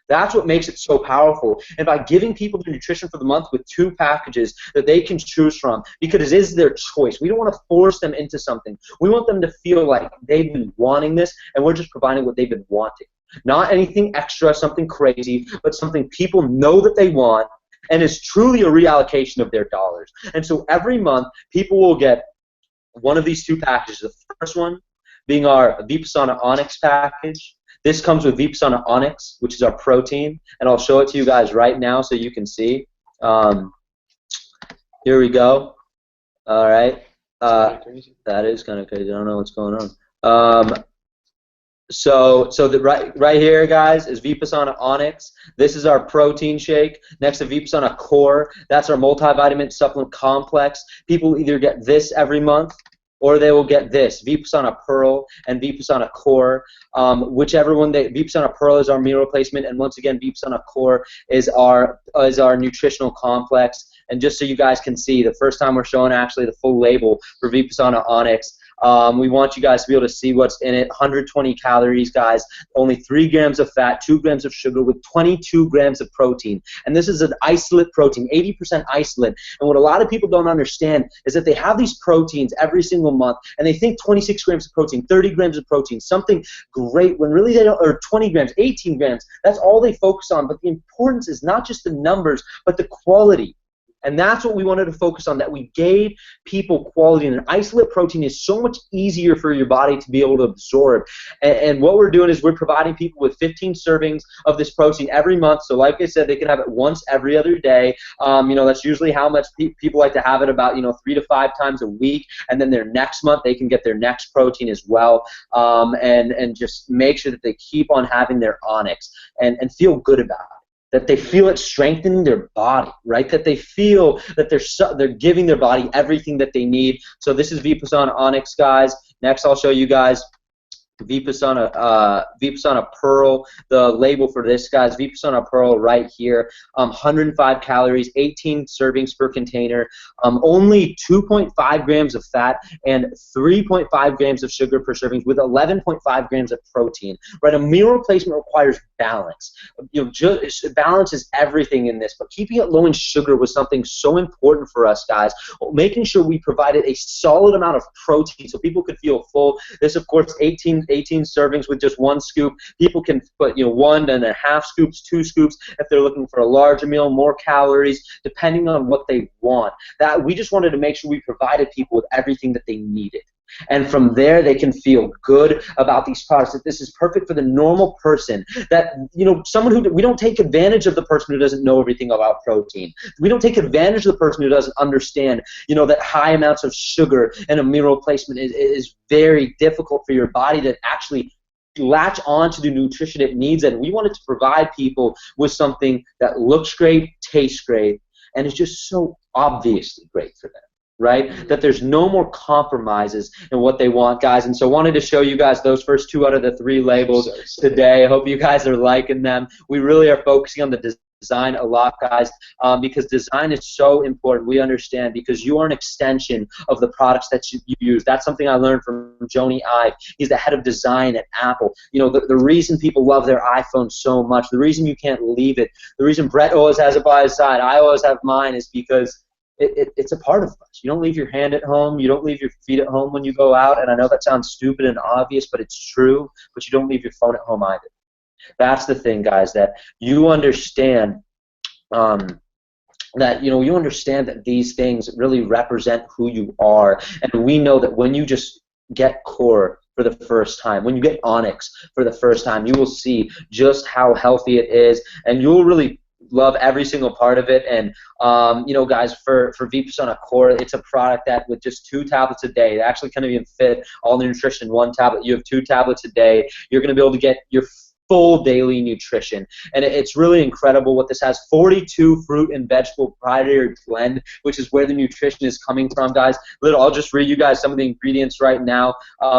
That's what makes it so powerful. And by giving people the nutrition for the month with 2 packages that they can choose from, because it is their choice. We don't want to force them into something. We want them to feel like they've been wanting this, and we're just providing what they've been wanting. Not anything extra, something crazy, but something people know that they want and is truly a reallocation of their dollars. And so every month, people will get one of these 2 packages. The first one being our Vipassana Onyx package. This comes with Vipassana Onyx, which is our protein, and I'll show it to you guys right now so you can see. Here we go. All right. That is kind of crazy. I don't know what's going on. So right here, guys, is Vipassana Onyx. This is our protein shake. Next to Vipassana Core, that's our multivitamin supplement complex. People either get this every month, or they will get this, Vipassana Pearl and Vipassana Core, whichever one Vipassana Pearl is our meal replacement, and once again, Vipassana Core is our nutritional complex. And just so you guys can see, the first time we're showing actually the full label for Vipassana Onyx, we want you guys to be able to see what's in it. 120 calories, guys, only 3 grams of fat, 2 grams of sugar with 22 grams of protein. And this is an isolate protein, 80% isolate. And what a lot of people don't understand is that they have these proteins every single month, and they think 26 grams of protein, 30 grams of protein, something great, when really they don't, or 20 grams, 18 grams, that's all they focus on. But the importance is not just the numbers, but the quality. And that's what we wanted to focus on, that we gave people quality. And an isolate protein is so much easier for your body to be able to absorb. And what we're doing is we're providing people with 15 servings of this protein every month. So like I said, they can have it once every other day. That's usually how much people like to have it, about 3 to 5 times a week. And then their next month, they can get their next protein as well. And just make sure that they keep on having their Onyx and feel good about it. That they feel it strengthening their body, right? That they feel that they're giving their body everything that they need. So this is Vipassana Onyx, guys. Next, I'll show you guys Vipassana Pearl. The label for this, guys, Vipassana Pearl right here. 105 calories, 18 servings per container, only 2.5 grams of fat and 3.5 grams of sugar per serving, with 11.5 grams of protein. Right, a meal replacement requires balance. Balance is everything in this, but keeping it low in sugar was something so important for us, guys. Making sure we provided a solid amount of protein so people could feel full. This, of course, 18 servings with just 1 scoop. People can put 1.5 scoops, 2 scoops if they're looking for a larger meal, more calories, depending on what they want. That we just wanted to make sure we provided people with everything that they needed. And from there, they can feel good about these products, that this is perfect for the normal person, that, someone who, we don't take advantage of the person who doesn't know everything about protein. We don't take advantage of the person who doesn't understand, that high amounts of sugar and a meal replacement is very difficult for your body to actually latch on to the nutrition it needs. And we wanted to provide people with something that looks great, tastes great, and is just so obviously great for them. Right? That there's no more compromises in what they want, guys. And so I wanted to show you guys those first 2 out of the 3 labels today. I hope you guys are liking them. We really are focusing on the design a lot, guys, because design is so important. We understand, because you are an extension of the products that you use. That's something I learned from Joni Ive. He's the head of design at Apple. The reason people love their iPhone so much, the reason you can't leave it, the reason Brett always has it by his side, I always have mine, is because it's a part of us. You don't leave your hand at home. You don't leave your feet at home when you go out. And I know that sounds stupid and obvious, but it's true. But you don't leave your phone at home either. That's the thing, guys, that you understand you understand that these things really represent who you are. And we know that when you just get Core, for the first time, when you get Onyx for the first time, you will see just how healthy it is, and you'll really love every single part of it. And you know, guys, for Vipassana Core, it's a product that with just 2 tablets a day, it actually can't even fit all the nutrition in 1 tablet. You have 2 tablets a day. You're going to be able to get your full daily nutrition, and it's really incredible what this has. 42 fruit and vegetable proprietary blend, which is where the nutrition is coming from, guys. I'll just read you guys some of the ingredients right now.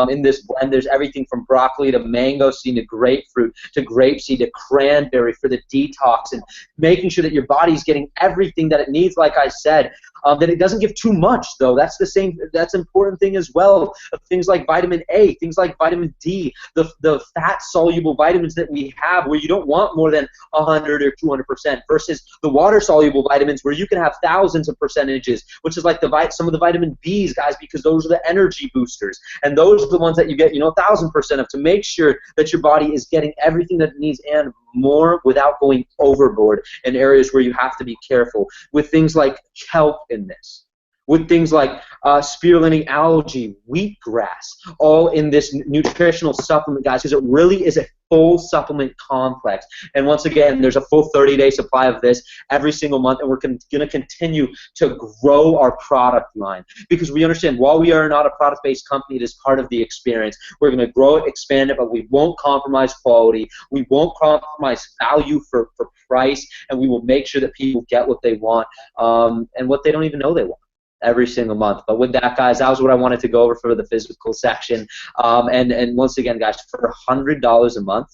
In this blend, there's everything from broccoli to mango seed to grapefruit to grapeseed to cranberry for the detox, and making sure that your body's getting everything that it needs, like I said. That it doesn't give too much, though. That's an important thing as well. Things like vitamin A, things like vitamin D, the fat-soluble vitamins that we have, where you don't want more than 100 or 200%, versus the water-soluble vitamins, where you can have thousands of percentages, which is like some of the vitamin Bs, guys, because those are the energy boosters, and those are the ones that you get, 1,000% of, to make sure that your body is getting everything that it needs and more without going overboard in areas where you have to be careful with things like kelp in this, with things like spirulina algae, wheatgrass, all in this nutritional supplement, guys, because it really is a full supplement complex. And once again, there's a full 30-day supply of this every single month, and we're going to continue to grow our product line, because we understand while we are not a product-based company, it is part of the experience. We're going to grow it, expand it, but we won't compromise quality. We won't compromise value for price, and we will make sure that people get what they want and what they don't even know they want every single month. But with that, guys, that was what I wanted to go over for the physical section. And once again, guys, for $100 a month,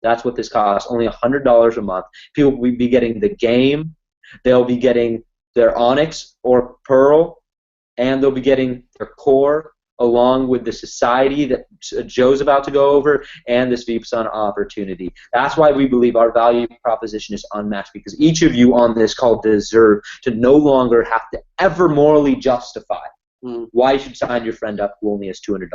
that's what this costs. Only $100 a month. People will be getting the game, they'll be getting their Onyx or Pearl, and they'll be getting their Core, along with the society that Joe's about to go over, and this Vipassana opportunity. That's why we believe our value proposition is unmatched, because each of you on this call deserve to no longer have to ever morally justify why you should sign your friend up who only has $200.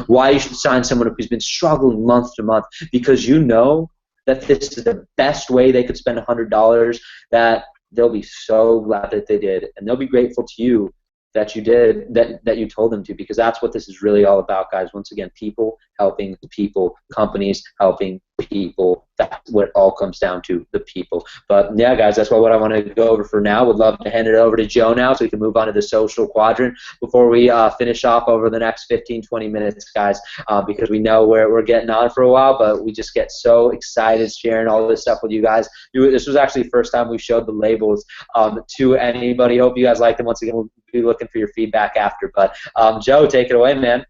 Why you should sign someone up who's been struggling month to month, because you know that this is the best way they could spend $100, that they'll be so glad that they did, and they'll be grateful to you that you did, that you told them to, because that's what this is really all about, guys. Once again, people helping people, companies helping people. That's what it all comes down to, the people. But yeah, guys, that's what I want to go over for now. Would love to hand it over to Joe now so we can move on to the social quadrant before we finish off over the next 15-20 minutes, guys, because we know we're getting on for a while, but we just get so excited sharing all this stuff with you guys. This was actually the first time we showed the labels to anybody. Hope you guys liked them. Once again, we'll be looking for your feedback after. But Joe, take it away, man.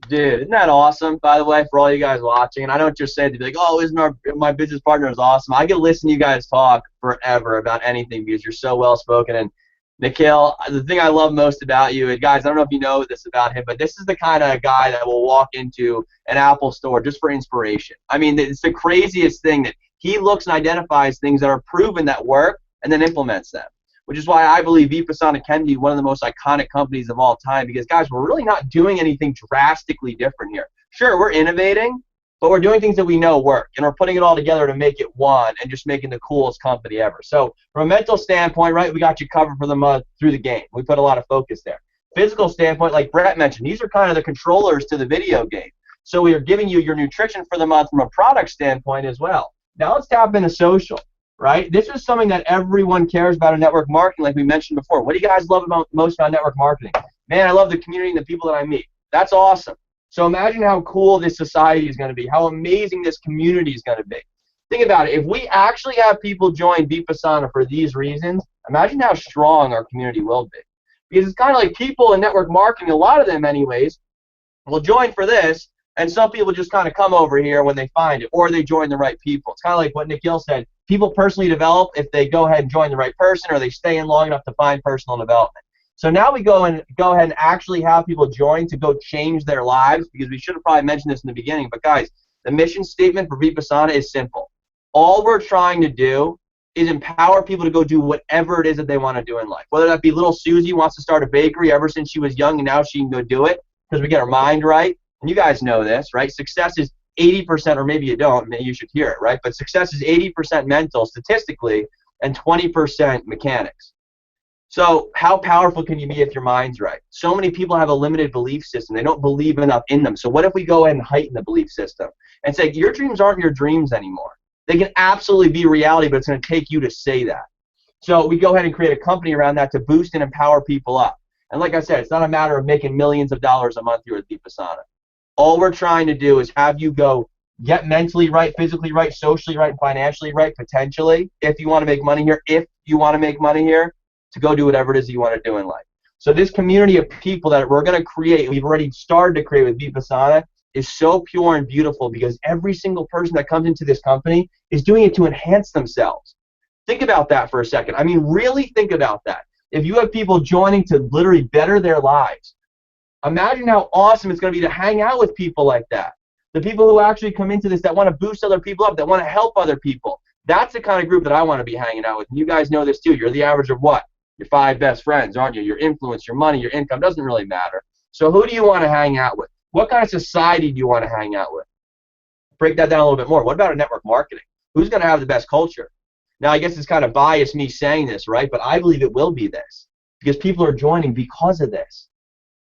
Dude, isn't that awesome, by the way, for all you guys watching? And I don't just say to be like, oh, isn't my business partner is awesome. I can listen to you guys talk forever about anything because you're so well-spoken. And Nikhil, the thing I love most about you, and guys, I don't know if you know this about him, but this is the kind of guy that will walk into an Apple store just for inspiration. I mean, it's the craziest thing that he looks and identifies things that are proven that work and then implements them, which is why I believe Vipassana can be one of the most iconic companies of all time, because, guys, we're really not doing anything drastically different here. Sure, we're innovating, but we're doing things that we know work, and we're putting it all together to make it one and just making the coolest company ever. So from a mental standpoint, right, we got you covered for the month through the game. We put a lot of focus there. Physical standpoint, like Brett mentioned, these are kind of the controllers to the video game. So we are giving you your nutrition for the month from a product standpoint as well. Now let's tap into social. Right? This is something that everyone cares about in network marketing, like we mentioned before. What do you guys love most about network marketing? Man, I love the community and the people that I meet. That's awesome. So imagine how cool this society is going to be, how amazing this community is going to be. Think about it. If we actually have people join Vipassana for these reasons, imagine how strong our community will be. Because it's kind of like people in network marketing, a lot of them anyways, will join for this, and some people just kind of come over here when they find it, or they join the right people. It's kind of like what Nikhil said. People personally develop if they go ahead and join the right person, or they stay in long enough to find personal development. So now we go ahead and actually have people join to go change their lives, because we should have probably mentioned this in the beginning. But guys, the mission statement for Vipassana is simple. All we're trying to do is empower people to go do whatever it is that they want to do in life. Whether that be little Susie wants to start a bakery ever since she was young, and now she can go do it because we get her mind right. And you guys know this, right? Success is 80%, or maybe you don't, maybe you should hear it, right? But success is 80% mental statistically and 20% mechanics. So how powerful can you be if your mind's right? So many people have a limited belief system. They don't believe enough in them. So what if we go ahead and heighten the belief system and say your dreams aren't your dreams anymore? They can absolutely be reality, but it's going to take you to say that. So we go ahead and create a company around that to boost and empower people up. And like I said, it's not a matter of making millions of dollars a month here at Vipassana. All we're trying to do is have you go get mentally right, physically right, socially right, financially right, potentially, if you want to make money here, to go do whatever it is you want to do in life. So this community of people that we're going to create, we've already started to create with Vipassana, is so pure and beautiful because every single person that comes into this company is doing it to enhance themselves. Think about that for a second. I mean, really think about that. If you have people joining to literally better their lives, imagine how awesome it's going to be to hang out with people like that. The people who actually come into this that want to boost other people up, that want to help other people. That's the kind of group that I want to be hanging out with. And you guys know this too. You're the average of what? Your 5 best friends, aren't you? Your influence, your money, your income doesn't really matter. So who do you want to hang out with? What kind of society do you want to hang out with? Break that down a little bit more. What about a network marketing? Who's going to have the best culture? Now, I guess it's kind of biased me saying this, right? But I believe it will be this because people are joining because of this.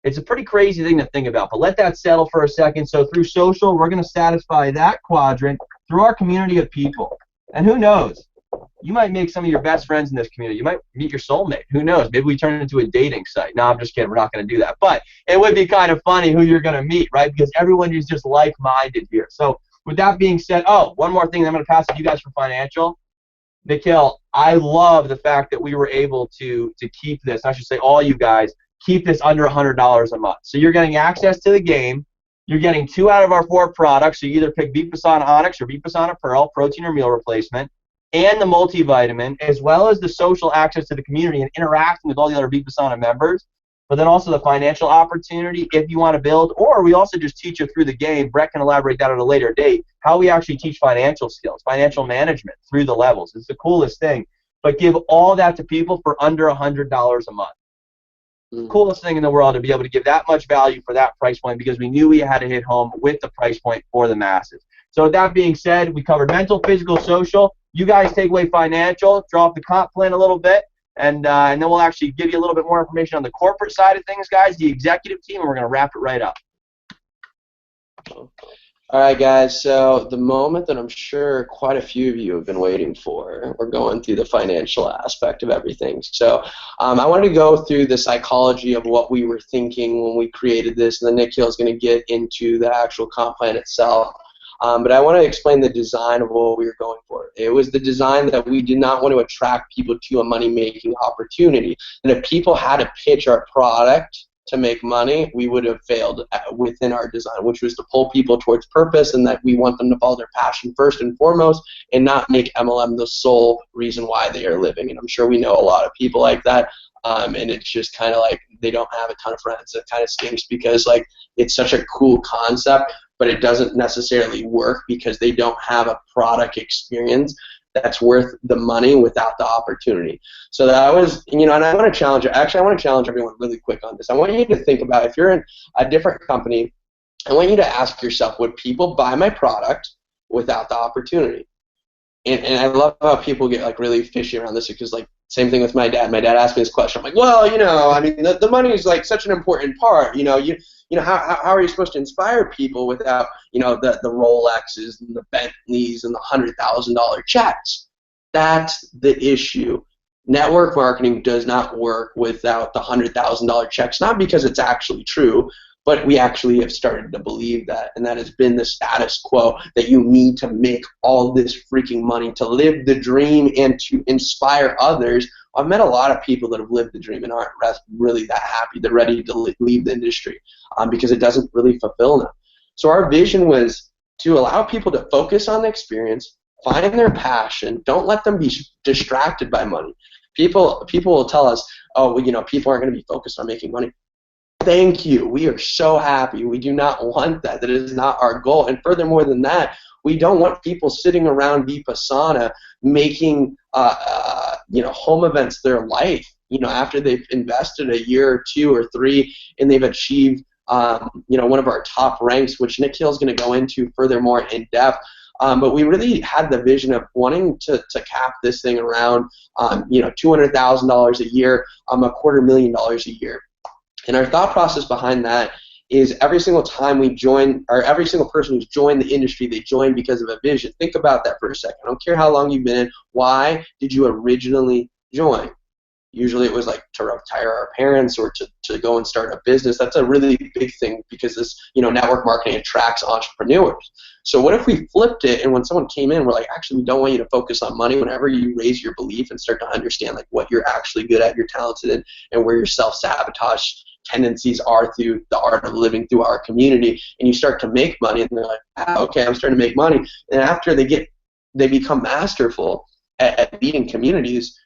It's a pretty crazy thing to think about, but let that settle for a second. So through social, we're going to satisfy that quadrant through our community of people. And who knows? You might make some of your best friends in this community. You might meet your soulmate. Who knows? Maybe we turn it into a dating site. No, I'm just kidding. We're not going to do that. But it would be kind of funny who you're going to meet, right? Because everyone is just like-minded here. So with that being said, one more thing. I'm going to pass it to you guys for financial. Nikhil, I love the fact that we were able to keep this. I should say all you guys keep this under $100 a month. So you're getting access to the game. You're getting 2 out of our 4 products. So you either pick Vipassana Onyx or Vipassana Pearl, protein or meal replacement, and the multivitamin, as well as the social access to the community and interacting with all the other Vipassana members, but then also the financial opportunity if you want to build, or we also just teach you through the game. Brett can elaborate that at a later date, how we actually teach financial skills, financial management through the levels. It's the coolest thing. But give all that to people for under $100 a month. Coolest thing in the world to be able to give that much value for that price point because we knew we had to hit home with the price point for the masses. So with that being said, we covered mental, physical, social. You guys take away financial, drop the comp plan a little bit, and then we'll actually give you a little bit more information on the corporate side of things, guys, the executive team, and we're going to wrap it right up. All right, guys, so the moment that I'm sure quite a few of you have been waiting for, we're going through the financial aspect of everything. So I wanted to go through the psychology of what we were thinking when we created this, and then Nikhil is going to get into the actual comp plan itself. But I want to explain the design of what we were going for. It was the design that we did not want to attract people to a money-making opportunity. And if people had to pitch our product to make money, we would have failed within our design, which was to pull people towards purpose and that we want them to follow their passion first and foremost and not make MLM the sole reason why they are living. And I'm sure we know a lot of people like that. And it's just kind of like they don't have a ton of friends. It kind of stinks because like it's such a cool concept, but it doesn't necessarily work because they don't have a product experience that's worth the money without the opportunity. So that was, and I want to challenge, actually I want to challenge everyone really quick on this. I want you to think about if you're in a different company, I want you to ask yourself, would people buy my product without the opportunity? And I love how people get like really fishy around this because like same thing with my dad. My dad asked me this question. I'm like, well, I mean, the money is like such an important part. How are you supposed to inspire people without, the Rolexes and the Bentleys and the $100,000 checks? That's the issue. Network marketing does not work without the $100,000 checks, not because it's actually true, but we actually have started to believe that, and that has been the status quo, that you need to make all this freaking money to live the dream and to inspire others. I've met a lot of people that have lived the dream and aren't really that happy. They're ready to leave the industry because it doesn't really fulfill them. So our vision was to allow people to focus on the experience, find their passion, don't let them be distracted by money. People will tell us, oh, well, people aren't going to be focused on making money. Thank you. We are so happy. We do not want that. That is not our goal. And furthermore than that, we don't want people sitting around Vipassana making home events their life. After they've invested a year or 2 or 3 and they've achieved one of our top ranks, which Nikhil is going to go into furthermore in depth. But we really had the vision of wanting to cap this thing around, $200,000 a year, $250,000 a year. And our thought process behind that is every single time we join, or every single person who's joined the industry, they join because of a vision. Think about that for a second. I don't care how long you've been in. Why did you originally join? Usually it was like to retire our parents or to go and start a business. That's a really big thing because this, network marketing attracts entrepreneurs. So what if we flipped it, and when someone came in, we're like, actually, we don't want you to focus on money. Whenever you raise your belief and start to understand like what you're actually good at, you're talented in, and where your self-sabotage tendencies are through the art of living through our community, and you start to make money, and they're like, okay, I'm starting to make money. And after they become masterful at leading communities,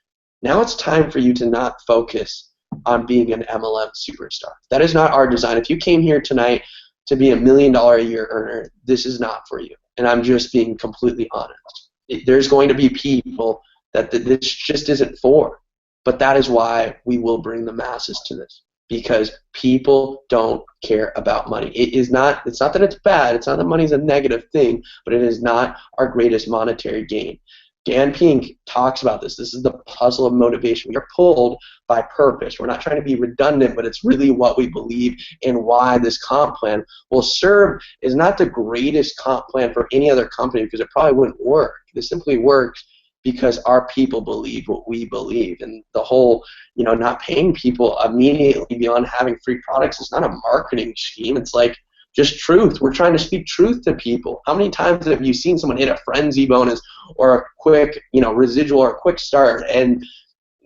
now it's time for you to not focus on being an MLM superstar. That is not our design. If you came here tonight to be $1 million a year earner, this is not for you. And I'm just being completely honest. There's going to be people that this just isn't for. But that is why we will bring the masses to this. Because people don't care about money. It's not that it's bad. It's not that money is a negative thing, but it is not our greatest monetary gain. Dan Pink talks about this. This is the puzzle of motivation. We are pulled by purpose. We're not trying to be redundant, but it's really what we believe and why this comp plan will serve is not the greatest comp plan for any other company because it probably wouldn't work. This simply works because our people believe what we believe. And the whole, not paying people immediately beyond having free products is not a marketing scheme. It's like just truth. We're trying to speak truth to people. How many times have you seen someone hit a frenzy bonus or a quick, residual or a quick start, and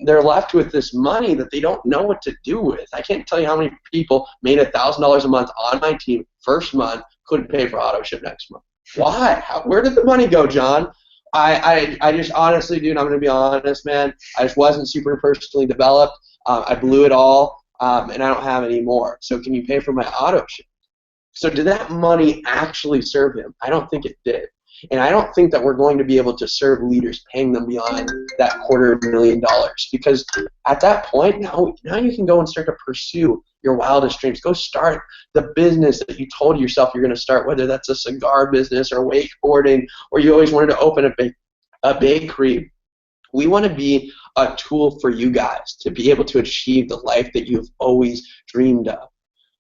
they're left with this money that they don't know what to do with? I can't tell you how many people made $1,000 a month on my team first month, couldn't pay for auto ship next month. Why? Where did the money go, John? I just honestly, dude, I'm going to be honest, man. I just wasn't super personally developed. I blew it all, and I don't have any more. So can you pay for my auto ship? So did that money actually serve him? I don't think it did. And I don't think that we're going to be able to serve leaders paying them beyond that $250,000 because at that point, now you can go and start to pursue your wildest dreams. Go start the business that you told yourself you're going to start, whether that's a cigar business or wakeboarding or you always wanted to open a bakery. We want to be a tool for you guys to be able to achieve the life that you've always dreamed of.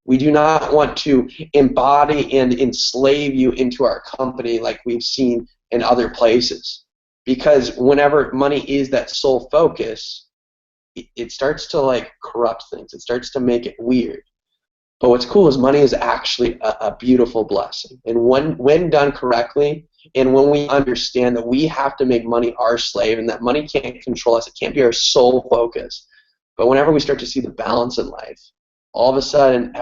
We do not want to embody and enslave you into our company like we've seen in other places. Because whenever money is that sole focus, it starts to corrupt things. It starts to make it weird. But what's cool is money is actually a beautiful blessing. And when done correctly, and when we understand that we have to make money our slave and that money can't control us, it can't be our sole focus. But whenever we start to see the balance in life, all of a sudden,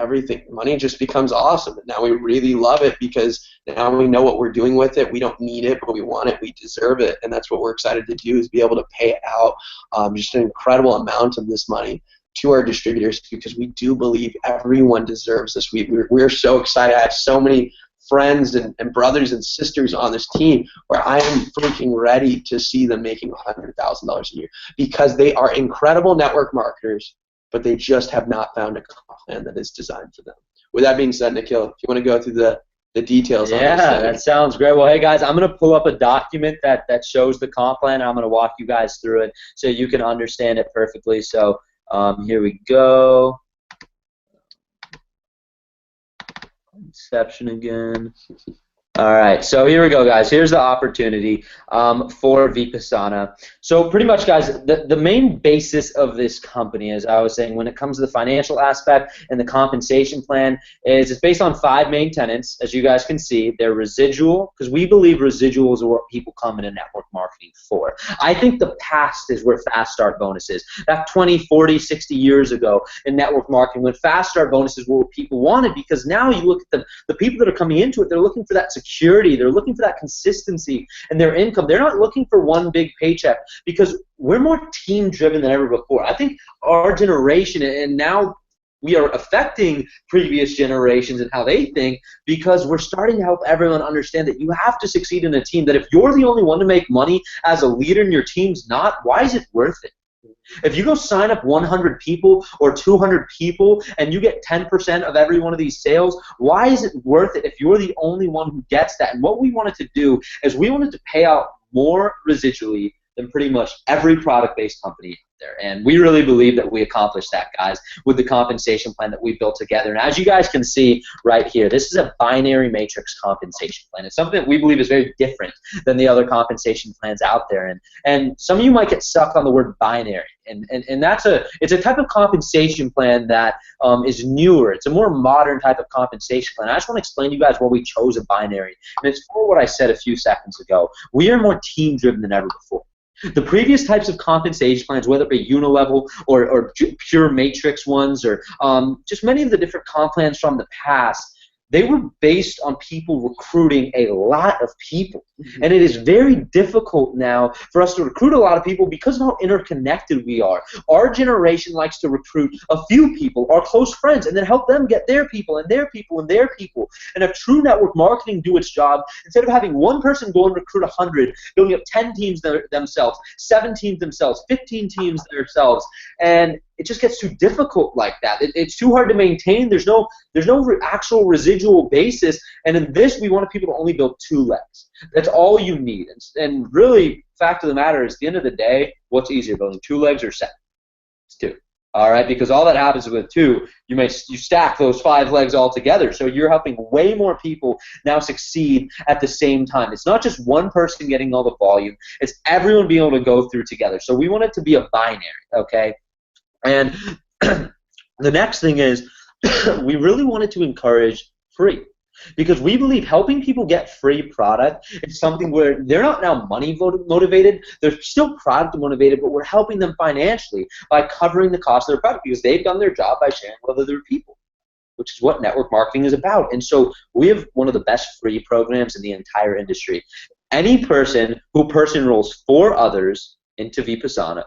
money just becomes awesome. And now we really love it because now we know what we're doing with it. We don't need it, but we want it. We deserve it. And that's what we're excited to do is be able to pay out just an incredible amount of this money to our distributors because we do believe everyone deserves this. We're so excited. I have so many friends and brothers and sisters on this team where I am freaking ready to see them making $100,000 a year because they are incredible network marketers, but they just have not found a plan that is designed for them. With that being said, Nikhil, if you want to go through the details on this. Yeah, that sounds great. Well, hey, guys, I'm going to pull up a document that shows the comp plan, and I'm going to walk you guys through it so you can understand it perfectly. So here we go. Inception again. All right, so here we go, guys. Here's the opportunity for Vipassana. So pretty much, guys, the main basis of this company, as I was saying, when it comes to the financial aspect and the compensation plan, is it's based on 5 main tenets. As you guys can see, they're residual, because we believe residuals are what people come into network marketing for. I think the past is where fast start bonuses. Back 20, 40, 60 years ago in network marketing, when fast start bonuses were what people wanted, because now you look at the people that are coming into it, they're looking for that security, they're looking for that consistency in their income. They're not looking for one big paycheck because we're more team driven than ever before. I think our generation, and now we are affecting previous generations and how they think, because we're starting to help everyone understand that you have to succeed in a team, that if you're the only one to make money as a leader and your team's not, why is it worth it? If you go sign up 100 people or 200 people and you get 10% of every one of these sales, why is it worth it if you're the only one who gets that? And what we wanted to do is we wanted to pay out more residually than pretty much every product-based company out there. And we really believe that we accomplished that, guys, with the compensation plan that we built together. And as you guys can see right here, this is a binary matrix compensation plan. It's something that we believe is very different than the other compensation plans out there. And some of you might get stuck on the word binary. And it's a type of compensation plan that is newer. It's a more modern type of compensation plan. I just want to explain to you guys why we chose a binary. And it's for what I said a few seconds ago. We are more team-driven than ever before. The previous types of compensation plans, whether it be unilevel or pure matrix ones or just many of the different comp plans from the past, they were based on people recruiting a lot of people. And it is very difficult now for us to recruit a lot of people because of how interconnected we are. Our generation likes to recruit a few people, our close friends, and then help them get their people and their people and their people. And if true network marketing do its job, instead of having one person go and recruit 100, building up 10 teams themselves, 7 teams themselves, 15 teams themselves, and it just gets too difficult like that. It's too hard to maintain. There's no actual residual basis. And in this, we want people to only build 2 legs. That's all you need. And really, fact of the matter is, at the end of the day, what's easier, building 2 legs or 7? It's 2. All right, because all that happens with 2, you stack those 5 legs all together. So you're helping way more people now succeed at the same time. It's not just one person getting all the volume. It's everyone being able to go through together. So we want it to be a binary, okay? And the next thing is we really wanted to encourage free, because we believe helping people get free product is something where they're not now money motivated, they're still product motivated, but we're helping them financially by covering the cost of their product because they've done their job by sharing with other people, which is what network marketing is about. And so we have one of the best free programs in the entire industry. Any person who enrolls 4 others into Vipassana,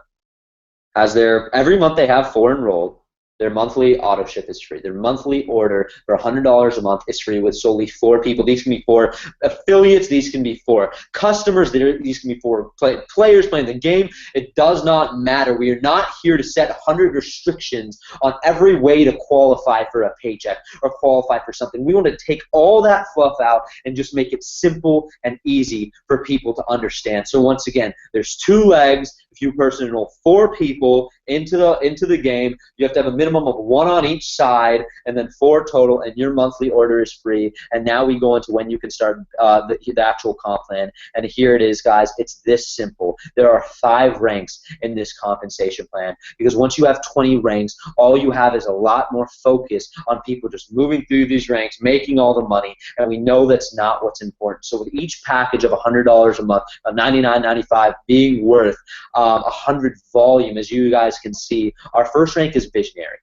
every month they have 4 enrolled, their monthly auto ship is free. Their monthly order for $100 a month is free with solely 4 people. These can be 4 affiliates. These can be 4 customers. These can be 4 players playing the game. It does not matter. We are not here to set 100 restrictions on every way to qualify for a paycheck or qualify for something. We want to take all that fluff out and just make it simple and easy for people to understand. So once again, there's 2 legs. If you enroll 4 people into the game, you have to have a minimum of 1 on each side, and then 4 total, and your monthly order is free. And now we go into when you can start the actual comp plan. And here it is, guys. It's this simple. There are 5 ranks in this compensation plan, because once you have 20 ranks, all you have is a lot more focus on people just moving through these ranks, making all the money, and we know that's not what's important. So with each package of $100 a month, of $99.95 being worth 100 volume, as you guys can see, our first rank is visionary.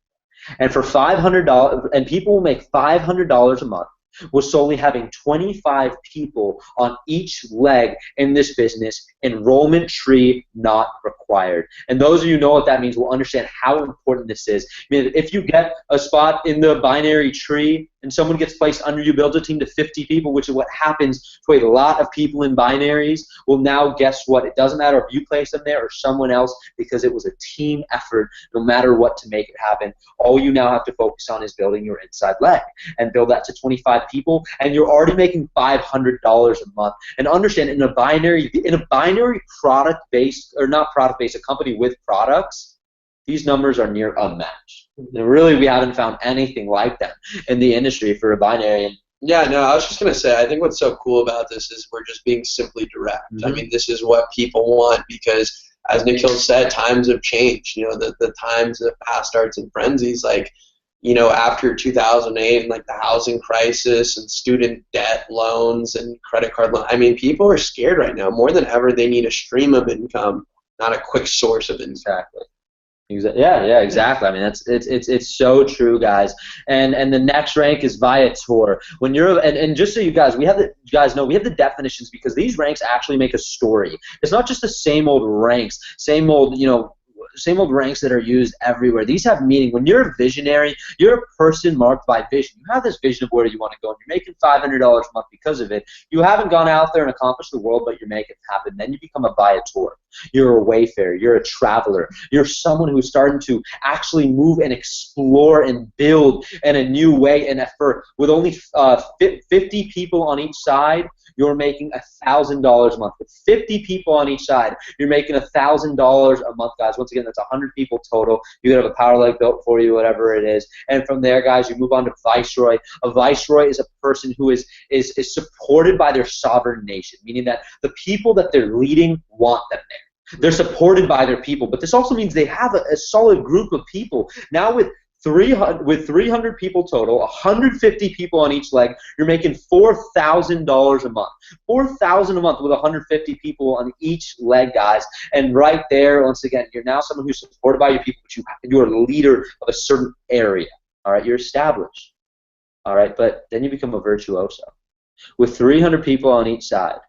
And for $500, and people will make $500 a month with solely having 25 people on each leg in this business, enrollment tree not required. And those of you who know what that means will understand how important this is. I mean, if you get a spot in the binary tree and someone gets placed under you, builds a team to 50 people, which is what happens to a lot of people in binaries, well, now guess what? It doesn't matter if you place them there or someone else, because it was a team effort no matter what to make it happen. All you now have to focus on is building your inside leg and build that to 25 people, and you're already making $500 a month. And understand, in a binary product-based, or not product-based, a company with products, these numbers are near unmatched. And really, we haven't found anything like them in the industry for a binary. And yeah, no, I was just going to say, I think what's so cool about this is we're just being simply direct. I mean, this is what people want, because, as Nikhil said, times have changed. You know, the times of past starts and frenzies, like, you know, after 2008 and like the housing crisis and student debt loans and credit card loans. I mean, people are scared right now. More than ever, they need a stream of income, not a quick source of income. Exactly. Yeah, exactly. I mean, it's so true, guys. And the next rank is Viator. When you're and just so you guys know, we have the definitions, because these ranks actually make a story. It's not just the same old ranks, same old, you know, ranks that are used everywhere. These have meaning. When you're a visionary, you're a person marked by vision. You have this vision of where you want to go, and you're making $500 a month because of it. You haven't gone out there and accomplished the world, but you're making it happen. Then you become a viator. You're a wayfarer. You're a traveler. You're someone who's starting to actually move and explore and build in a new way. And with only 50 people on each side, you're making $1,000 a month. With 50 people on each side, you're making $1,000 a month, guys. Once again, that's 100 people total. You could have a power leg built for you, whatever it is. And from there, guys, you move on to viceroy. A viceroy is a person who is supported by their sovereign nation, meaning that the people that they're leading want them there. They're supported by their people, but this also means they have a solid group of people. Now with 300 people total, 150 people on each leg, you're making $4,000 a month. $4,000 a month with 150 people on each leg, guys. And right there, once again, you're now someone who's supported by your people, but you're a leader of a certain area. All right, you're established. All right, but then you become a virtuoso. With 300 people on each side,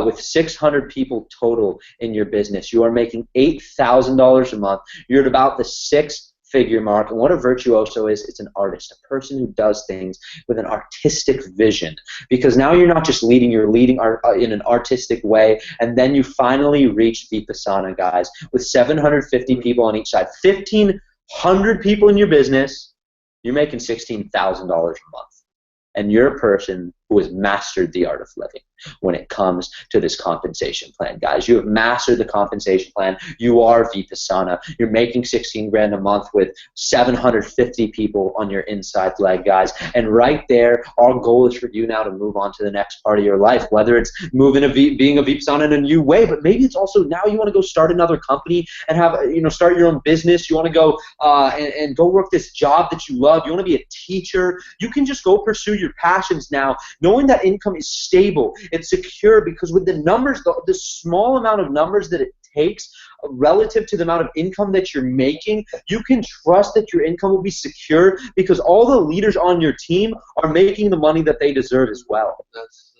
with 600 people total in your business, you are making $8,000 a month. You're at about the six-figure mark. And what a virtuoso is, it's an artist, a person who does things with an artistic vision. Because now you're not just leading, you're leading in an artistic way. And then you finally reach Vipassana, guys, with 750 people on each side. 1,500 people in your business, you're making $16,000 a month. And you're a person who has mastered the art of living when it comes to this compensation plan, guys. You have mastered the compensation plan. You are Vipassana. You're making 16 grand a month with 750 people on your inside leg, guys. And right there, our goal is for you now to move on to the next part of your life, whether it's being a Vipassana in a new way, but maybe it's also now you want to go start another company and have, start your own business. You want to go and go work this job that you love. You want to be a teacher. You can just go pursue your passions now, knowing that income is stable, it's secure, because with the numbers, the small amount of numbers that it takes relative to the amount of income that you're making, you can trust that your income will be secure because all the leaders on your team are making the money that they deserve as well.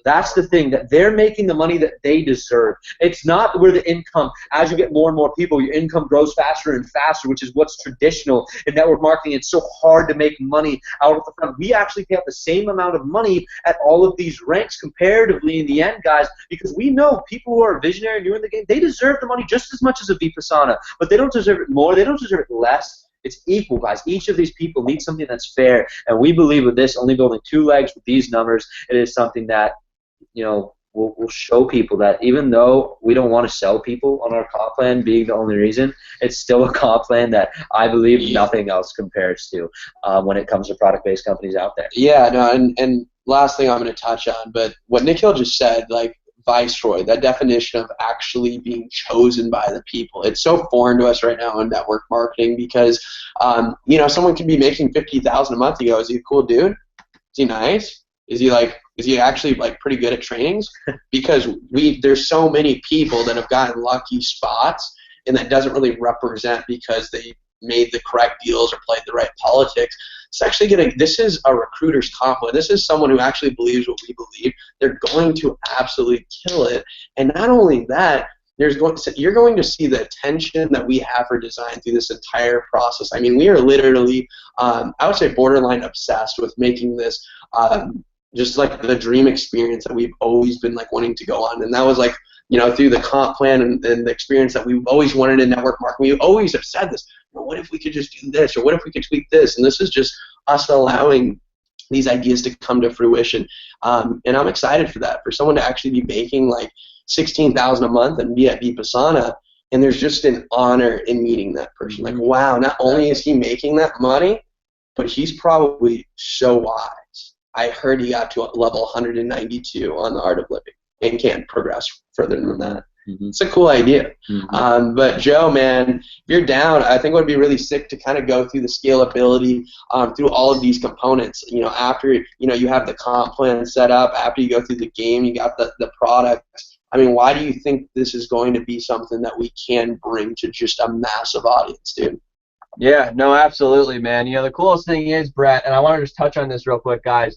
That's the thing, that they're making the money that they deserve. It's not where the income, as you get more and more people, your income grows faster and faster, which is what's traditional in network marketing. It's so hard to make money out of the front. We actually pay out the same amount of money at all of these ranks comparatively in the end, guys, because we know people who are visionary and new in the game, they deserve the money just as much as a Vipassana, but they don't deserve it more, they don't deserve it less. It's equal, guys. Each of these people needs something that's fair, and we believe with this, only building 2 legs with these numbers, it is something that we'll show people that even though we don't want to sell people on our comp plan being the only reason, it's still a comp plan that I believe nothing else compares to when it comes to product-based companies out there. Yeah, no, and last thing I'm going to touch on, but what Nikhil just said, like viceroy, that definition of actually being chosen by the people, it's so foreign to us right now in network marketing because, someone can be making $50,000 a month. You go, is he a cool dude? Is he nice? Is he actually like pretty good at trainings? Because there's so many people that have gotten lucky spots, and that doesn't really represent because they made the correct deals or played the right politics. It's actually this is a recruiter's compliment. This is someone who actually believes what we believe. They're going to absolutely kill it. And not only that, you're going to see the attention that we have for design through this entire process. I mean, we are literally, I would say, borderline obsessed with making this just like the dream experience that we've always been like wanting to go on. And that was like, through the comp plan and the experience that we've always wanted in network marketing. We always have said this, what if we could just do this, or what if we could tweak this? And this is just us allowing these ideas to come to fruition. And I'm excited for that, for someone to actually be making like $16,000 a month and be at Vipassana, and there's just an honor in meeting that person. Like, wow, not only is he making that money, but he's probably so wise. I heard he got to level 192 on the art of living and can't progress further than that. Mm-hmm. It's a cool idea. Mm-hmm. But Joe, man, if you're down, I think it would be really sick to kind of go through the scalability through all of these components. After you have the comp plan set up, after you go through the game, you got the product. I mean, why do you think this is going to be something that we can bring to just a massive audience, dude? Yeah, no, absolutely, man. The coolest thing is, Brett, and I want to just touch on this real quick, guys.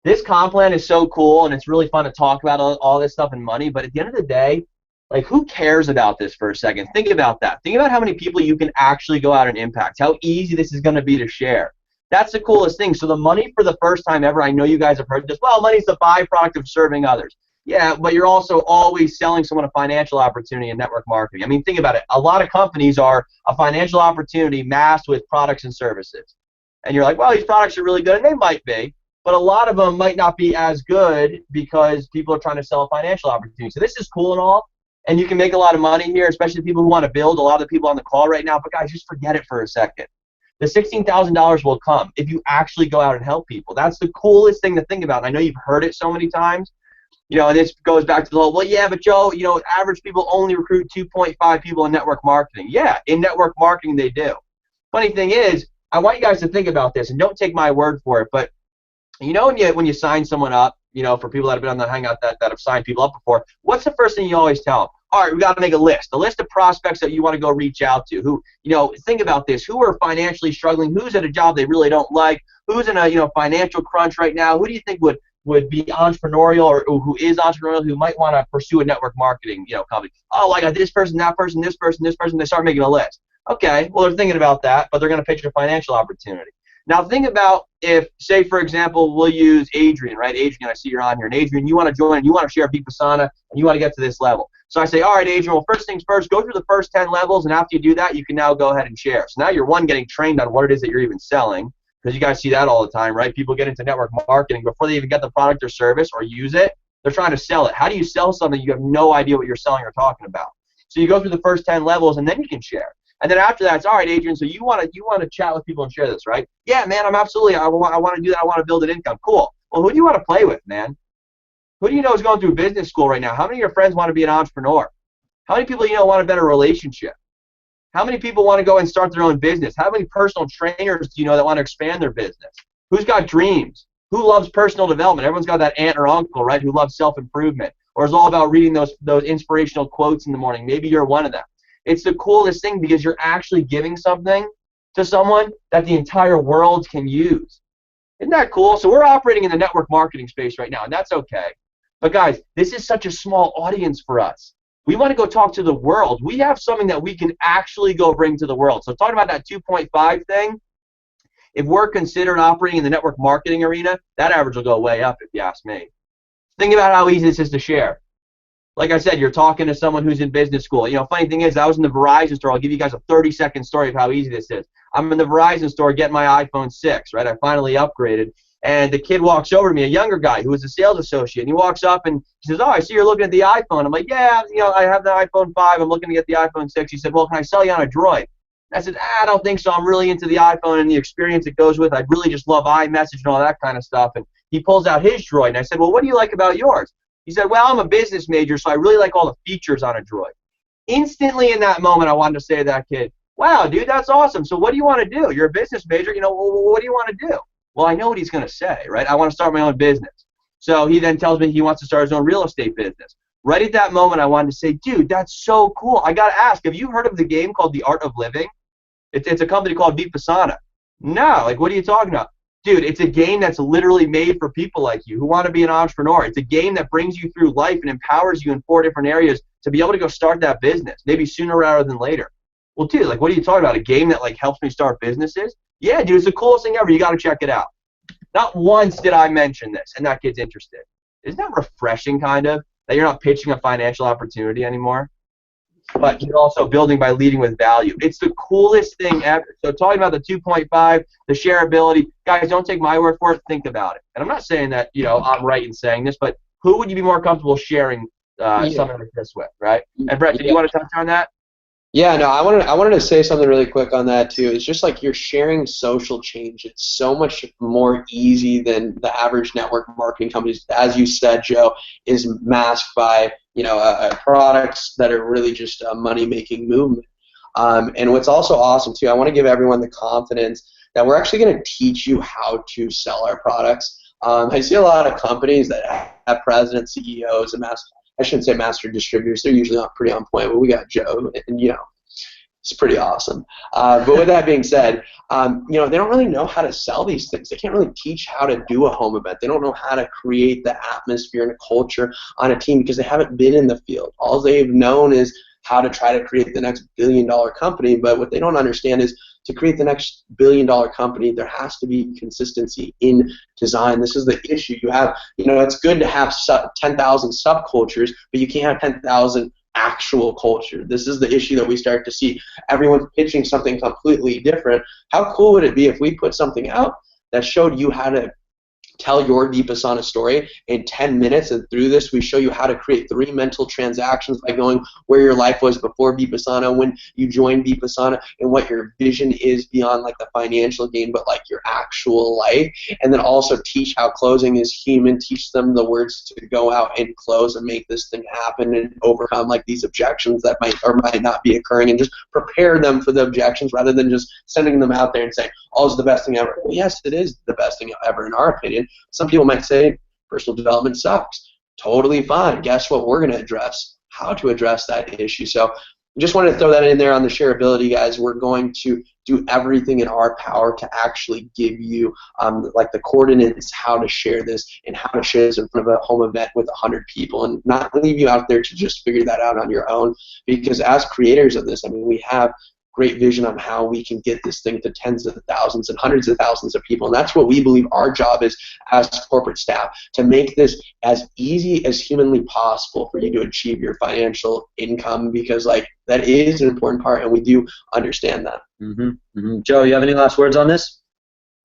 This comp plan is so cool, and it's really fun to talk about all this stuff and money, but at the end of the day, Like, who cares about this for a second? Think about that. Think about how many people you can actually go out and impact, how easy this is going to be to share. That's the coolest thing. So the money for the first time ever, I know you guys have heard this, well, money's the byproduct of serving others. Yeah, but you're also always selling someone a financial opportunity in network marketing. I mean, think about it. A lot of companies are a financial opportunity masked with products and services. And you're like, well, these products are really good, and they might be, but a lot of them might not be as good because people are trying to sell a financial opportunity. So this is cool and all, and you can make a lot of money here, especially people who want to build. A lot of the people on the call right now, but guys, just forget it for a second. The $16,000 will come if you actually go out and help people. That's the coolest thing to think about. And I know you've heard it so many times. You know, and this goes back to the whole, well, yeah, but Joe, you know, average people only recruit 2.5 people in network marketing. Yeah, in network marketing they do. Funny thing is, I want you guys to think about this, and don't take my word for it, but you know when you sign someone up, you know, for people that have been on the Hangout that have signed people up before, what's the first thing you always tell them? All right, we got to make a list of prospects that you want to go reach out to. Who, you know, think about this. Who are financially struggling? Who's at a job they really don't like? Who's in a, you know, financial crunch right now? Who do you think would be entrepreneurial, or who is entrepreneurial, who might want to pursue a network marketing, you know, company? Oh, I got this person, that person, this person, this person. They start making a list. Okay, well, they're thinking about that, but they're going to pitch a financial opportunity. Now think about if, say, for example, we'll use Adrian, right? Adrian, I see you're on here. And Adrian, you want to join, and you want to share Vipassana, and you want to get to this level. So I say, all right, Adrian, well, first things first, go through the first 10 levels, and after you do that, you can now go ahead and share. So now you're, one, getting trained on what it is that you're even selling, because you guys see that all the time, right? People get into network marketing before they even get the product or service or use it. They're trying to sell it. How do you sell something you have no idea what you're selling or talking about? So you go through the first 10 levels, and then you can share. And then after that, it's all right, Adrian. So you want to chat with people and share this, right? Yeah, man. I'm absolutely. I want to do that. I want to build an income. Cool. Well, who do you want to play with, man? Who do you know is going through business school right now? How many of your friends want to be an entrepreneur? How many people you know want a better relationship? How many people want to go and start their own business? How many personal trainers do you know that want to expand their business? Who's got dreams? Who loves personal development? Everyone's got that aunt or uncle, right, who loves self-improvement, or is all about reading those inspirational quotes in the morning. Maybe you're one of them. It's the coolest thing because you're actually giving something to someone that the entire world can use. Isn't that cool? So we're operating in the network marketing space right now, and that's okay. But guys, this is such a small audience for us. We want to go talk to the world. We have something that we can actually go bring to the world. So talking about that 2.5 thing, if we're considered operating in the network marketing arena, that average will go way up if you ask me. Think about how easy this is to share. Like I said, you're talking to someone who's in business school. You know, funny thing is, I was in the Verizon store. I'll give you guys a 30-second story of how easy this is. I'm in the Verizon store getting my iPhone 6, right? I finally upgraded. And the kid walks over to me, a younger guy who was a sales associate, and he walks up and he says, oh, I see you're looking at the iPhone. I'm like, yeah, you know, I have the iPhone 5. I'm looking to get the iPhone 6. He said, well, can I sell you on a Droid? I said, I don't think so. I'm really into the iPhone and the experience it goes with. I really just love iMessage and all that kind of stuff. And he pulls out his Droid, and I said, well, what do you like about yours? He said, well, I'm a business major, so I really like all the features on a Droid. Instantly in that moment, I wanted to say to that kid, wow, dude, that's awesome. So what do you want to do? You're a business major. You know, what do you want to do? Well, I know what he's going to say, right? I want to start my own business. So he then tells me he wants to start his own real estate business. Right at that moment, I wanted to say, dude, that's so cool. I got to ask, have you heard of the game called The Art of Living? It's a company called Vipassana. No, like, what are you talking about? Dude, it's a game that's literally made for people like you who want to be an entrepreneur. It's a game that brings you through life and empowers you in 4 different areas to be able to go start that business, maybe sooner rather than later. Well, dude, like, what are you talking about? A game that, like, helps me start businesses? Yeah, dude, it's the coolest thing ever. You got to check it out. Not once did I mention this, and that kid's interested. Isn't that refreshing, kind of, that you're not pitching a financial opportunity anymore? But you're also building by leading with value. It's the coolest thing ever. So talking about the 2.5, the shareability, guys, don't take my word for it. Think about it. And I'm not saying that, you know, I'm right in saying this, but who would you be more comfortable sharing something like this with, right? And Brett, do you want to touch on that? Yeah, no, I wanted to say something really quick on that too. It's just like you're sharing social change. It's so much more easy than the average network marketing companies. As you said, Joe, is masked by, you know, products that are really just a money-making movement. And what's also awesome too, I want to give everyone the confidence that we're actually going to teach you how to sell our products. I see a lot of companies that have presidents, CEOs, and I shouldn't say master distributors. They're usually not pretty on point, but we got Joe, and you know. It's pretty awesome. But with that being said, you know, they don't really know how to sell these things. They can't really teach how to do a home event. They don't know how to create the atmosphere and a culture on a team because they haven't been in the field. All they've known is how to try to create the next billion-dollar company, but what they don't understand is to create the next billion-dollar company, there has to be consistency in design. This is the issue. You have, you know, it's good to have 10,000 subcultures, but you can't have 10,000 actual culture. This is the issue that we start to see. Everyone's pitching something completely different. How cool would it be if we put something out that showed you how to tell your Vipassana story in 10 minutes, and through this we show you how to create 3 mental transactions by going where your life was before Vipassana, when you joined Vipassana, and what your vision is beyond like the financial gain, but like your actual life, and then also teach how closing is human, teach them the words to go out and close and make this thing happen and overcome like these objections that might or might not be occurring, and just prepare them for the objections rather than just sending them out there and saying, oh, it's the best thing ever. Well, yes, it is the best thing ever in our opinion. Some people might say personal development sucks. Totally fine. Guess what we're going to address? How to address that issue. So I just wanted to throw that in there on the shareability, guys. We're going to do everything in our power to actually give you like the coordinates, how to share this, and how to share this in front of a home event with 100 people, and not leave you out there to just figure that out on your own. Because as creators of this, I mean, we have great vision on how we can get this thing to tens of thousands and hundreds of thousands of people. And that's what we believe our job is as corporate staff, to make this as easy as humanly possible for you to achieve your financial income, because like that is an important part, and we do understand that. Joe, you have any last words on this?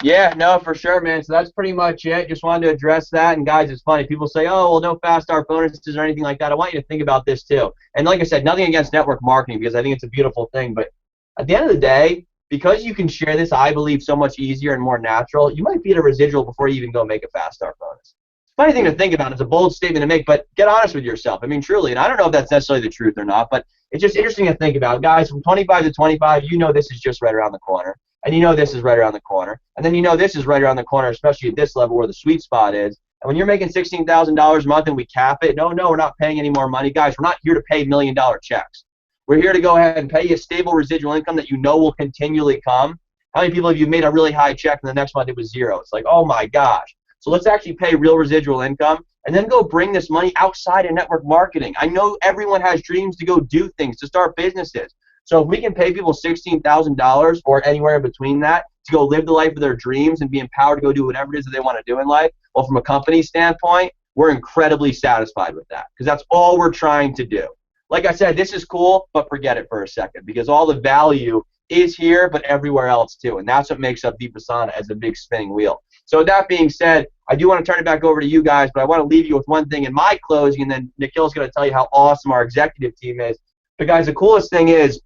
Yeah, no, for sure, man. So that's pretty much it. Just wanted to address that. And guys, it's funny. People say, oh, well, no fast start bonuses or anything like that. I want you to think about this too. And like I said, nothing against network marketing, because I think it's a beautiful thing. But at the end of the day, because you can share this, I believe, so much easier and more natural, you might be at a residual before you even go make a fast start bonus. Funny thing to think about. It's a bold statement to make, but get honest with yourself. I mean, truly, and I don't know if that's necessarily the truth or not, but it's just interesting to think about. Guys, from 25 to 25, you know this is just right around the corner, and you know this is right around the corner, and then you know this is right around the corner, especially at this level where the sweet spot is. And when you're making $16,000 a month and we cap it, no, we're not paying any more money. Guys, we're not here to pay $1 million checks. We're here to go ahead and pay you a stable residual income that you know will continually come. How many people have you made a really high check and the next month it was zero? It's like, oh my gosh. So let's actually pay real residual income and then go bring this money outside of network marketing. I know everyone has dreams to go do things, to start businesses. So if we can pay people $16,000 or anywhere in between that to go live the life of their dreams and be empowered to go do whatever it is that they want to do in life, well, from a company standpoint, we're incredibly satisfied with that, because that's all we're trying to do. Like I said, this is cool, but forget it for a second, because all the value is here, but everywhere else too. And that's what makes up Vipassana as a big spinning wheel. So with that being said, I do want to turn it back over to you guys, but I want to leave you with one thing in my closing, and then Nikhil's going to tell you how awesome our executive team is. But guys, the coolest thing is,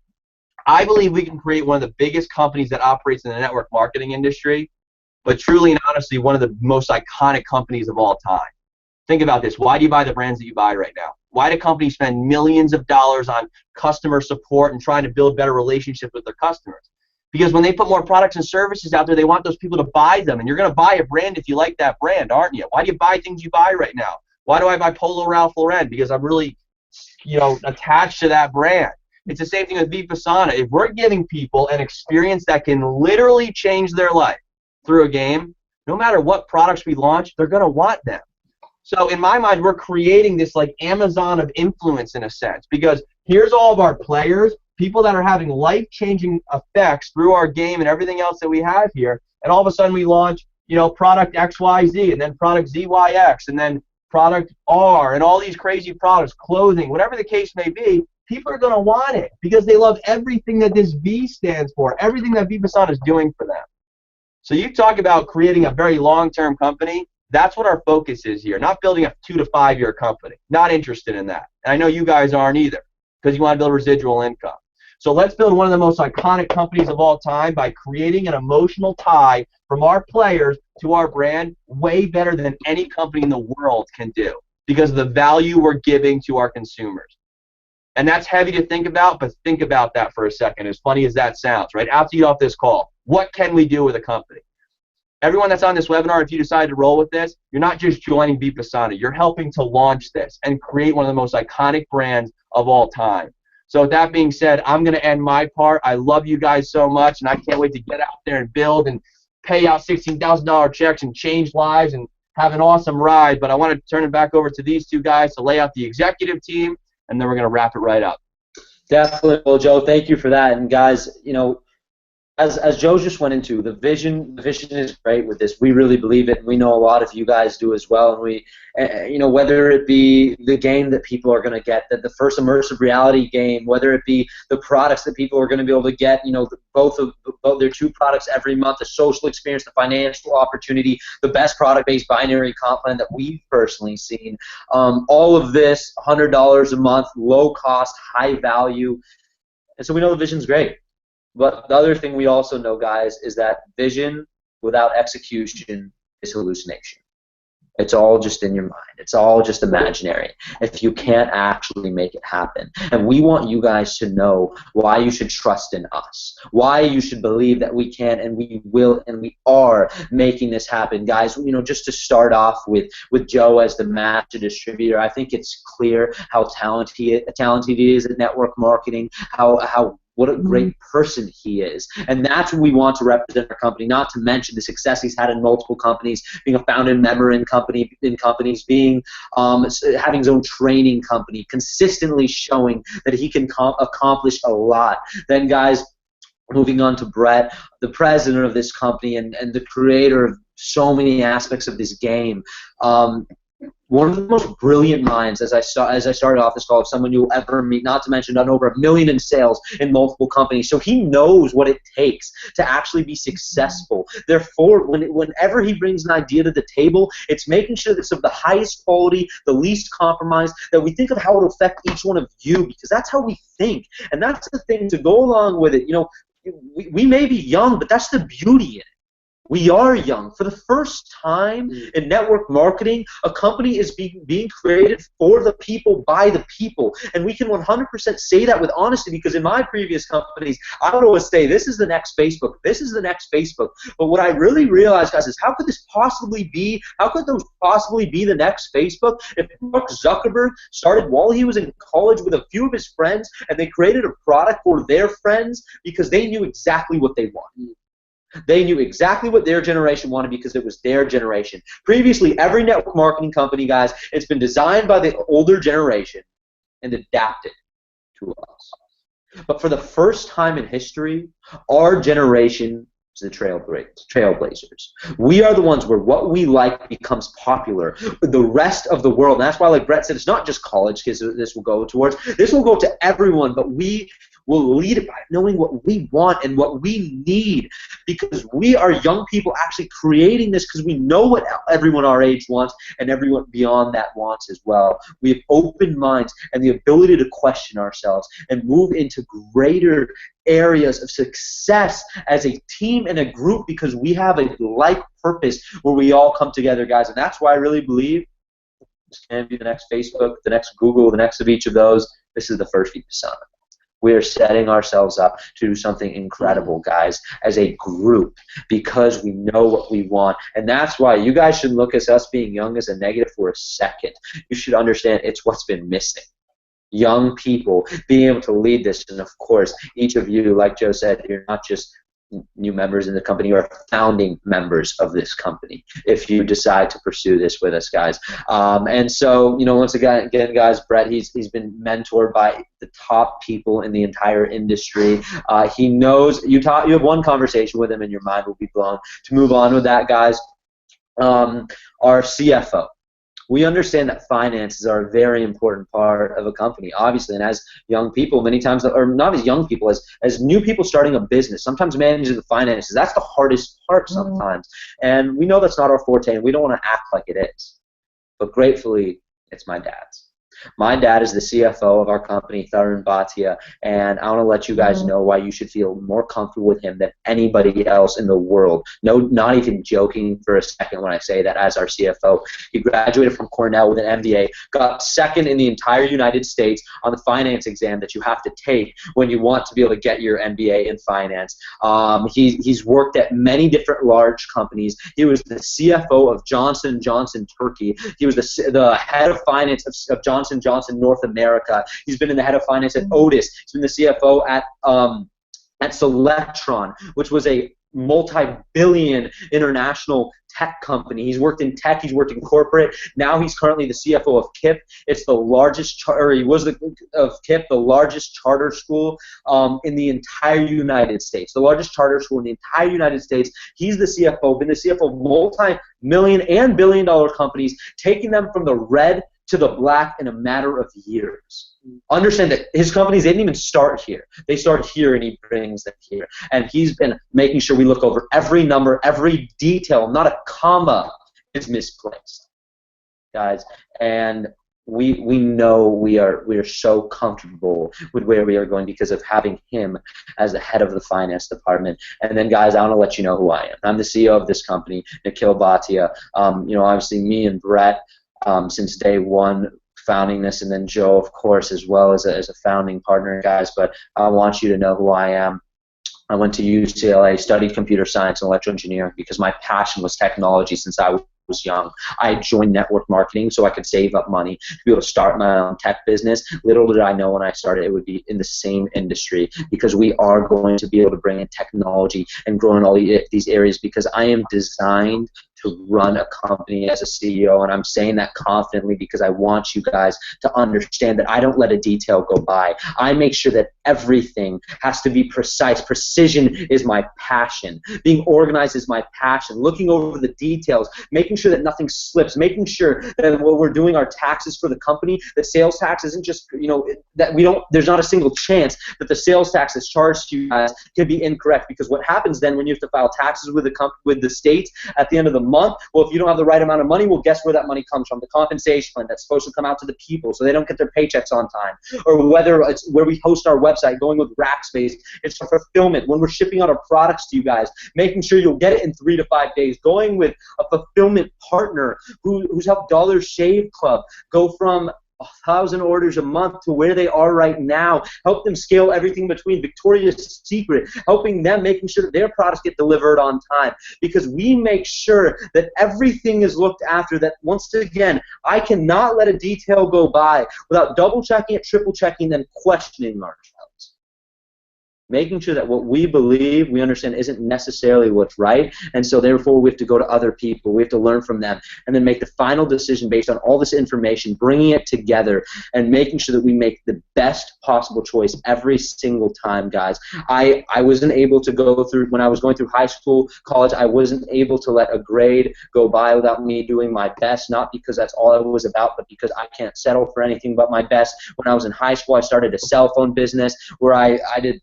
I believe we can create one of the biggest companies that operates in the network marketing industry, but truly and honestly, one of the most iconic companies of all time. Think about this. Why do you buy the brands that you buy right now? Why do companies spend millions of dollars on customer support and trying to build better relationships with their customers? Because when they put more products and services out there, they want those people to buy them. And you're going to buy a brand if you like that brand, aren't you? Why do you buy things you buy right now? Why do I buy Polo Ralph Lauren? Because I'm really, attached to that brand. It's the same thing with Vipassana. If we're giving people an experience that can literally change their life through a game, no matter what products we launch, they're going to want them. So in my mind, we're creating this like Amazon of influence in a sense, because here's all of our players, people that are having life-changing effects through our game and everything else that we have here, and all of a sudden we launch, product XYZ, and then product ZYX, and then product R, and all these crazy products, clothing, whatever the case may be. People are going to want it because they love everything that this V stands for, everything that Vipassana is doing for them. So you talk about creating a very long-term company. That's what our focus is here, not building a 2 to 5 year company. Not interested in that. And I know you guys aren't either, because you want to build residual income. So let's build one of the most iconic companies of all time by creating an emotional tie from our players to our brand way better than any company in the world can do, because of the value we're giving to our consumers. And that's heavy to think about, but think about that for a second, as funny as that sounds, right? After you get off this call, what can we do with a company? Everyone that's on this webinar, if you decide to roll with this, you're not just joining Vipassana. You're helping to launch this and create one of the most iconic brands of all time. So with that being said, I'm going to end my part. I love you guys so much, and I can't wait to get out there and build and pay out $16,000 checks and change lives and have an awesome ride. But I want to turn it back over to these two guys to lay out the executive team, and then we're going to wrap it right up. Definitely. Well, Joe, thank you for that. And guys, you know, as Joe just went into, the vision is great with this. We really believe it, and we know a lot of you guys do as well. And we, you know, whether it be the game that people are going to get, the first immersive reality game, whether it be the products that people are going to be able to get, you know, both their 2 products every month, the social experience, the financial opportunity, the best product-based binary comp plan that we've personally seen. All of this, $100 a month, low cost, high value, and so we know the vision's great. But the other thing we also know, guys, is that vision without execution is hallucination. It's all just in your mind. It's all just imaginary if you can't actually make it happen. And we want you guys to know why you should trust in us, why you should believe that we can and we will and we are making this happen. Guys, you know, just to start off with Joe as the master distributor, I think it's clear how talented he is at network marketing, what a great person he is. And that's what we want to represent our company, not to mention the success he's had in multiple companies, being a founding member in companies, being having his own training company, consistently showing that he can accomplish a lot. Then, guys, moving on to Brett, the president of this company and the creator of so many aspects of this game. One of the most brilliant minds, as I started off this call, of someone you'll ever meet, not to mention done over $1 million in sales in multiple companies. So he knows what it takes to actually be successful. Therefore, whenever he brings an idea to the table, it's making sure that it's of the highest quality, the least compromised, that we think of how it will affect each one of you, because that's how we think. And that's the thing to go along with it. You know, we may be young, but that's the beauty in it. We are young. For the first time in network marketing, a company is being created for the people, by the people. And we can 100% say that with honesty, because in my previous companies, I would always say, this is the next Facebook, this is the next Facebook. But what I really realized, guys, is how could this possibly be, how could those possibly be the next Facebook if Mark Zuckerberg started while he was in college with a few of his friends, and they created a product for their friends because they knew exactly what they wanted. They knew exactly what their generation wanted because it was their generation. Previously, every network marketing company, guys, it's been designed by the older generation and adapted to us. But for the first time in history, our generation is the trailblazers. We are the ones where what we like becomes popular. The rest of the world, and that's why, like Brett said, it's not just college kids this will go towards. This will go to everyone, but we will lead it by knowing what we want and what we need, because we are young people actually creating this because we know what everyone our age wants and everyone beyond that wants as well. We have open minds and the ability to question ourselves and move into greater areas of success as a team and a group because we have a like purpose where we all come together, guys. And that's why I really believe this can be the next Facebook, the next Google, the next of each of those. This is the first Vipassana. We are setting ourselves up to do something incredible, guys, as a group, because we know what we want. And that's why you guys shouldn't look at us being young as a negative for a second. You should understand it's what's been missing. Young people being able to lead this. And, of course, each of you, like Joe said, you're not just new members in the company, you are founding members of this company if you decide to pursue this with us, guys. And so, you know, once again, guys, Brett, he's been mentored by the top people in the entire industry. He knows you have one conversation with him and your mind will be blown. To move on with that, guys, our CFO. We understand that finances are a very important part of a company, obviously, and as young people, many times, or not as young people, as new people starting a business, sometimes managing the finances, that's the hardest part sometimes. And we know that's not our forte, and we don't want to act like it is. But gratefully, it's my dad's. My dad is the CFO of our company, Tharun Bhatia, and I want to let you guys know why you should feel more comfortable with him than anybody else in the world. No, not even joking for a second when I say that as our CFO. He graduated from Cornell with an MBA, got second in the entire United States on the finance exam that you have to take when you want to be able to get your MBA in finance. He's worked at many different large companies. He was the CFO of Johnson & Johnson Turkey. He was the head of finance of Johnson Johnson & Johnson North America. He's been in the head of finance at Otis. He's been the CFO at Selectron, which was a multi-billion international tech company. He's worked in tech, he's worked in corporate. Now he's currently the CFO of KIPP. It's the largest, he was of KIPP, the largest charter school in the entire United States. The largest charter school in the entire United States. He's the CFO, been the CFO of multi-million and billion-dollar companies, taking them from the red to the black in a matter of years. Understand that his companies didn't even start here. They start here, and he brings them here. And he's been making sure we look over every number, every detail. Not a comma is misplaced, guys. And we know we are so comfortable with where we are going because of having him as the head of the finance department. And then, guys, I want to let you know who I am. I'm the CEO of this company, Nikhil Bhatia. Obviously, me and Brett, since day one, founding this, and then Joe, of course, as well as a founding partner, guys. But I want you to know who I am. I went to UCLA, studied computer science and electrical engineering because my passion was technology since I was young. I joined network marketing so I could save up money to be able to start my own tech business. Little did I know when I started it would be in the same industry, because we are going to be able to bring in technology and grow in all these areas, because I am designed to run a company as a CEO, and I'm saying that confidently because I want you guys to understand that I don't let a detail go by. I make sure that everything has to be precise. Precision is my passion. Being organized is my passion. Looking over the details, making sure that nothing slips, making sure that when we're doing our taxes for the company, that sales tax isn't just, that we don't, there's not a single chance that the sales tax that's charged to you guys could be incorrect, because what happens then when you have to file taxes with the state at the end of the month, well, if you don't have the right amount of money, well, guess where that money comes from? The compensation fund that's supposed to come out to the people so they don't get their paychecks on time. Or whether it's where we host our website, going with Rackspace, it's for fulfillment. When we're shipping out our products to you guys, making sure you'll get it in 3 to 5 days. Going with a fulfillment partner who's helped Dollar Shave Club go from 1,000 orders a month to where they are right now, help them scale everything between Victoria's Secret, helping them, making sure that their products get delivered on time, because we make sure that everything is looked after, that once again, I cannot let a detail go by without double checking it, triple checking, and questioning ourselves. Making sure that what we believe, we understand isn't necessarily what's right, and so therefore we have to go to other people, we have to learn from them, and then make the final decision based on all this information, bringing it together, and making sure that we make the best possible choice every single time, guys. I wasn't able to go through, when I was going through high school, college, I wasn't able to let a grade go by without me doing my best, not because that's all it was about, but because I can't settle for anything but my best. When I was in high school, I started a cell phone business where I did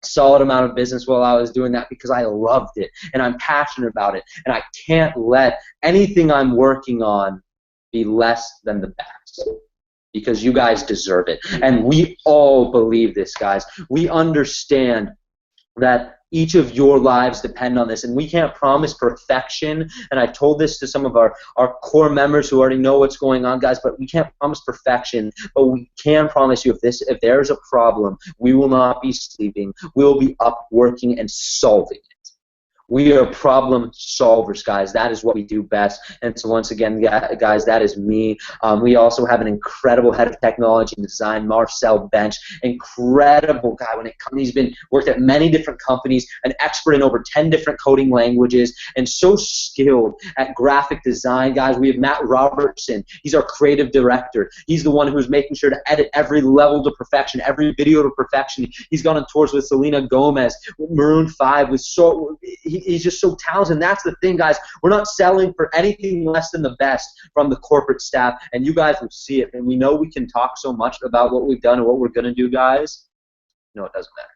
solid amount of business while I was doing that because I loved it and I'm passionate about it, and I can't let anything I'm working on be less than the best, because you guys deserve it. And we all believe this, guys. We understand that each of your lives depend on this, and we can't promise perfection. And I told this to some of our core members who already know what's going on, guys, but we can't promise perfection, but we can promise you if there's a problem, we will not be sleeping. We will be up working and solving it. We are problem solvers, guys. That is what we do best. And so once again, guys, that is me. We also have an incredible head of technology and design, Marcel Bench. Incredible guy. When it comes, he's worked at many different companies, an expert in over 10 different coding languages, and so skilled at graphic design, guys. We have Matt Robertson. He's our creative director. He's the one who's making sure to edit every level to perfection, every video to perfection. He's gone on tours with Selena Gomez, Maroon 5, he's just so talented. And that's the thing, guys. We're not selling for anything less than the best from the corporate staff, and you guys will see it. And we know we can talk so much about what we've done and what we're going to do, guys. No, it doesn't matter.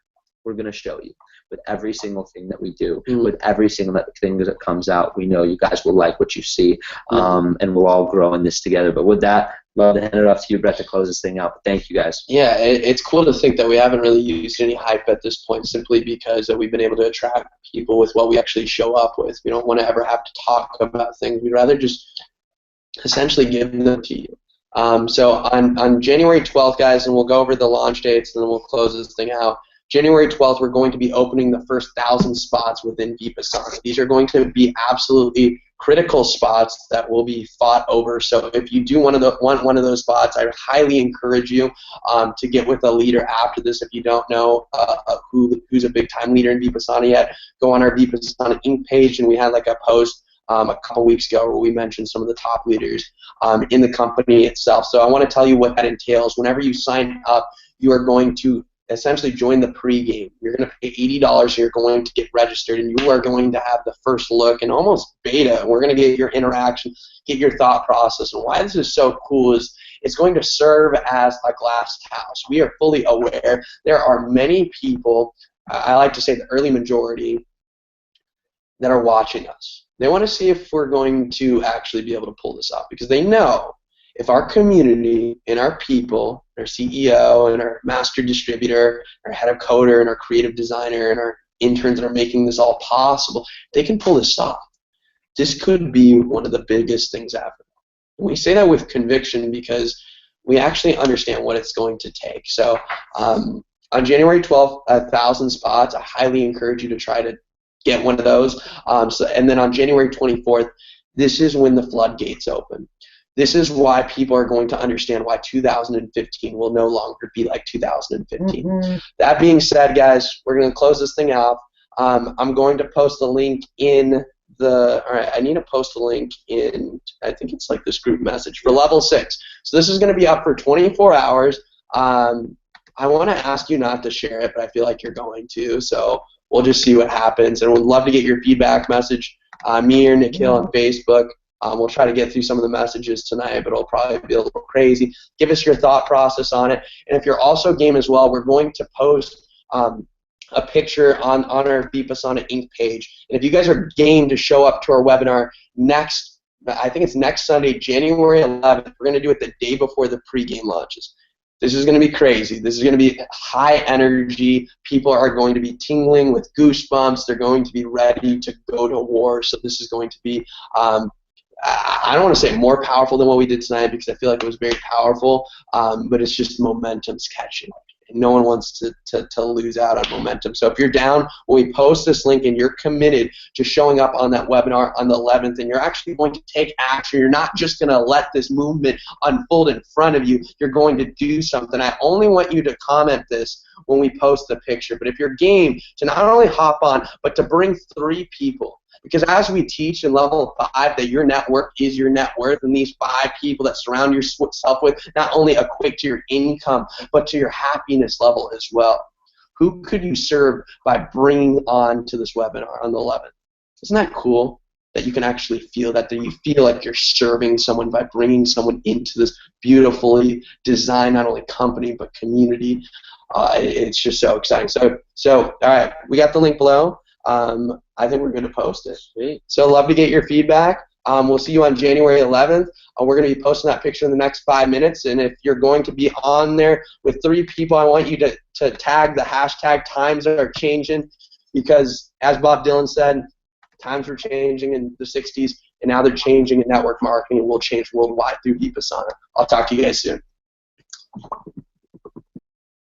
We're going to show you with every single thing that we do, with every single thing that comes out. We know you guys will like what you see, and we'll all grow in this together. But with that, love to hand it off to you, Brett, to close this thing out. But thank you, guys. Yeah, it's cool to think that we haven't really used any hype at this point, simply because we've been able to attract people with what we actually show up with. We don't want to ever have to talk about things. We'd rather just essentially give them to you. So on January 12th, guys, and we'll go over the launch dates, and then we'll close this thing out. January 12th, we're going to be opening the first 1,000 spots within Vipassana. These are going to be absolutely critical spots that will be fought over. So if you do want one of those spots, I highly encourage you to get with a leader after this. If you don't know who's a big-time leader in Vipassana yet, go on our Vipassana Inc. page, and we had like a post a couple weeks ago where we mentioned some of the top leaders in the company itself. So I want to tell you what that entails. Whenever you sign up, you are going to essentially join the pregame. You're going to pay $80. You're going to get registered, and you are going to have the first look and almost beta. We're going to get your interaction, get your thought process. And why this is so cool is it's going to serve as a glass house. We are fully aware there are many people, I like to say the early majority, that are watching us. They want to see if we're going to actually be able to pull this off, because they know if our community and our people, our CEO and our master distributor, our head of coder and our creative designer and our interns that are making this all possible, they can pull this off. This could be one of the biggest things ever. And we say that with conviction because we actually understand what it's going to take. So on January 12th, 1,000 spots. I highly encourage you to try to get one of those. And then on January 24th, this is when the floodgates open. This is why people are going to understand why 2015 will no longer be like 2015. Mm-hmm. That being said, guys, we're going to close this thing out. I'm going to post the link in the, all right, I need to post a link in, I think it's like this group message for level 6. So this is going to be up for 24 hours. I want to ask you not to share it, but I feel like you're going to. So we'll just see what happens. And we'd love to get your feedback message. Me or Nikhil on Facebook. We'll try to get through some of the messages tonight, but it'll probably be a little crazy. Give us your thought process on it. And if you're also game as well, we're going to post a picture on our Vipassana Inc. page. And if you guys are game to show up to our webinar next, I think it's next Sunday, January 11th, we're going to do it the day before the pregame launches. This is going to be crazy. This is going to be high energy. People are going to be tingling with goosebumps. They're going to be ready to go to war. So this is going to be I don't want to say more powerful than what we did tonight, because I feel like it was very powerful, but it's just momentum's catching. No one wants to lose out on momentum. So if you're down, when we post this link and you're committed to showing up on that webinar on the 11th, and you're actually going to take action, you're not just going to let this movement unfold in front of you, you're going to do something. I only want you to comment this when we post the picture. But if you're game to not only hop on, but to bring 3 people, because as we teach in level 5 that your network is your net worth, and these 5 people that surround yourself with not only equate to your income, but to your happiness level as well. Who could you serve by bringing on to this webinar on the 11th? Isn't that cool that you can actually feel that you feel like you're serving someone by bringing someone into this beautifully designed not only company but community? It's just so exciting. So all right, we got the link below. I think we're going to post it. Sweet. So love to get your feedback. We'll see you on January 11th. We're going to be posting that picture in the next 5 minutes. And if you're going to be on there with 3 people, I want you to tag the hashtag times are changing, because as Bob Dylan said, times were changing in the 60s, and now they're changing in network marketing, and will change worldwide through Vipassana. I'll talk to you guys soon.